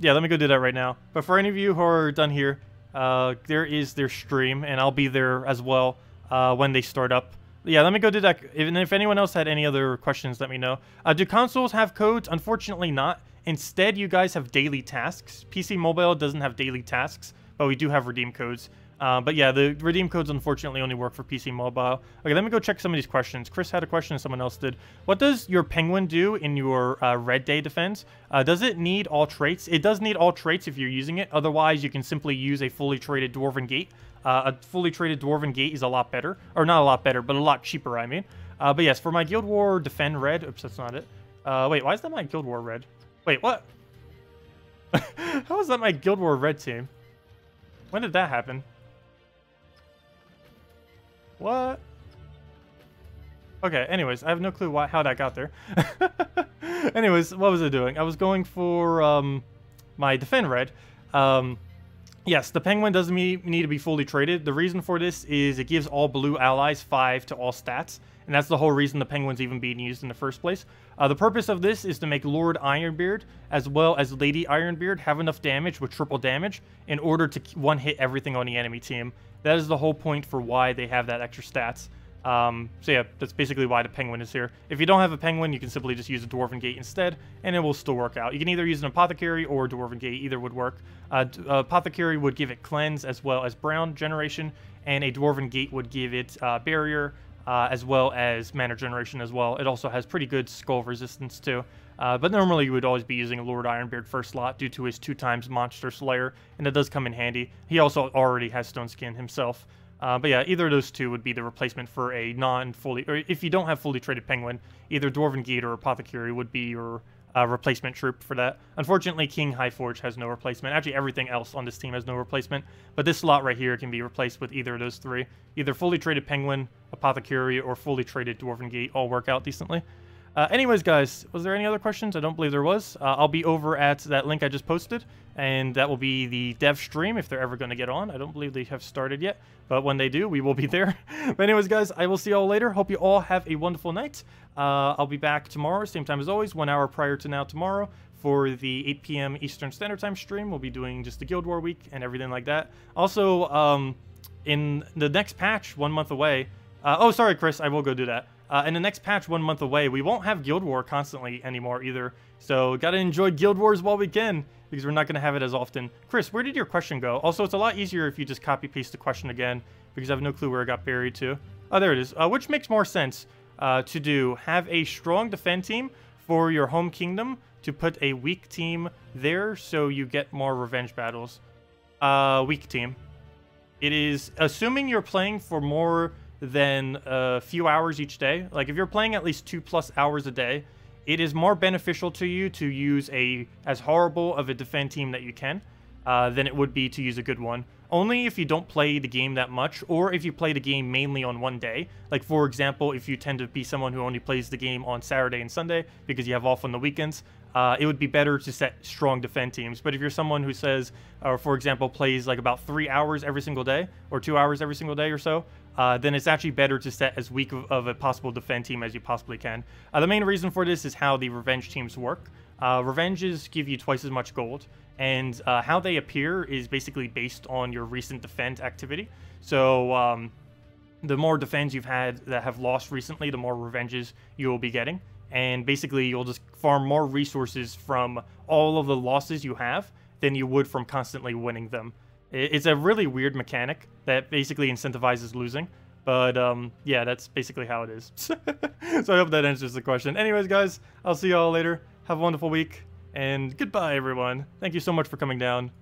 yeah, let me go do that right now. But for any of you who are done here, there is their stream, and I'll be there as well when they start up. Yeah, let me go do that. If anyone else had any other questions, let me know. Do consoles have codes? Unfortunately not. Instead, you guys have daily tasks. PC Mobile doesn't have daily tasks, but we do have redeem codes. But yeah, the redeem codes unfortunately only work for PC mobile. Okay, let me go check some of these questions. Chris had a question and someone else did. What does your penguin do in your red day defense? Does it need all traits? It does need all traits if you're using it. Otherwise, you can simply use a fully traded Dwarven Gate. A fully traded Dwarven Gate is a lot better. Or not a lot better, but a lot cheaper, I mean. But yes, for my Guild War Defend Red... Oops, that's not it. Wait, why is that my Guild War Red? Wait, what? How is that my Guild War Red team? When did that happen? What? Okay, anyways, I have no clue how that got there. Anyways, what was I doing? I was going for my Defend Red. Yes, the penguin doesn't need to be fully traded. The reason for this is it gives all blue allies 5 to all stats, and that's the whole reason the penguin's even being used in the first place. The purpose of this is to make Lord Ironbeard as well as Lady Ironbeard have enough damage with triple damage in order to one-hit everything on the enemy team. That is the whole point for why they have that extra stats. So yeah, that's basically why the penguin is here. If you don't have a penguin, you can simply just use a Dwarven Gate instead, and it will still work out. You can either use an Apothecary or a Dwarven Gate, either would work. Apothecary would give it Cleanse as well as Brown Generation, and a Dwarven Gate would give it Barrier, as well as Mana Generation as well. It also has pretty good Skull Resistance too. But normally you would always be using a Lord Ironbeard first slot due to his 2x Monster Slayer, and that does come in handy. He also already has Stone Skin himself. But yeah, either of those two would be the replacement for a non-fully... Or if you don't have fully traded penguin, either Dwarven Gate or Apothecary would be your replacement troop for that. Unfortunately, King Highforge has no replacement. Actually, everything else on this team has no replacement. But this slot right here can be replaced with either of those three. Either fully traded penguin, Apothecary, or fully traded Dwarven Gate all work out decently. Anyways, guys, was there any other questions? I don't believe there was. I'll be over at that link I just posted, and that will be the dev stream if they're ever going to get on. I don't believe they have started yet, but when they do, we will be there. But anyways, guys, I will see you all later. Hope you all have a wonderful night. I'll be back tomorrow, same time as always, 1 hour prior to now tomorrow, for the 8 p.m. Eastern Standard Time stream. We'll be doing just the Guild War week and everything like that. Also, in the next patch, 1 month away... oh, sorry, Chris, I will go do that. In the next patch 1 month away, we won't have Guild War constantly anymore either. So gotta enjoy Guild Wars while we can, because we're not gonna have it as often. Chris, where did your question go? Also, it's a lot easier if you just copy paste the question again, because I have no clue where it got buried to. Oh, there it is. Which makes more sense to do? Have a strong defend team for your home kingdom to put a weak team there so you get more revenge battles. Weak team. It is, assuming you're playing for more than a few hours each day. Like if you're playing at least 2+ hours a day, it is more beneficial to you to use as horrible of a defend team that you can than it would be to use a good one. Only if you don't play the game that much, or if you play the game mainly on one day. Like for example, if you tend to be someone who only plays the game on Saturday and Sunday because you have off on the weekends, it would be better to set strong defend teams. But if you're someone who says, or for example, plays like about 3 hours every single day, or 2 hours every single day or so, then it's actually better to set as weak of a possible defend team as you possibly can. The main reason for this is how the revenge teams work. Revenges give you twice as much gold, and how they appear is basically based on your recent defend activity. So the more defends you've had that have lost recently, the more revenges you will be getting. And basically you'll just farm more resources from all of the losses you have than you would from constantly winning them. It's a really weird mechanic that basically incentivizes losing. But yeah, that's basically how it is. So I hope that answers the question. Anyways, guys, I'll see you all later. Have a wonderful week. And goodbye, everyone. Thank you so much for coming down.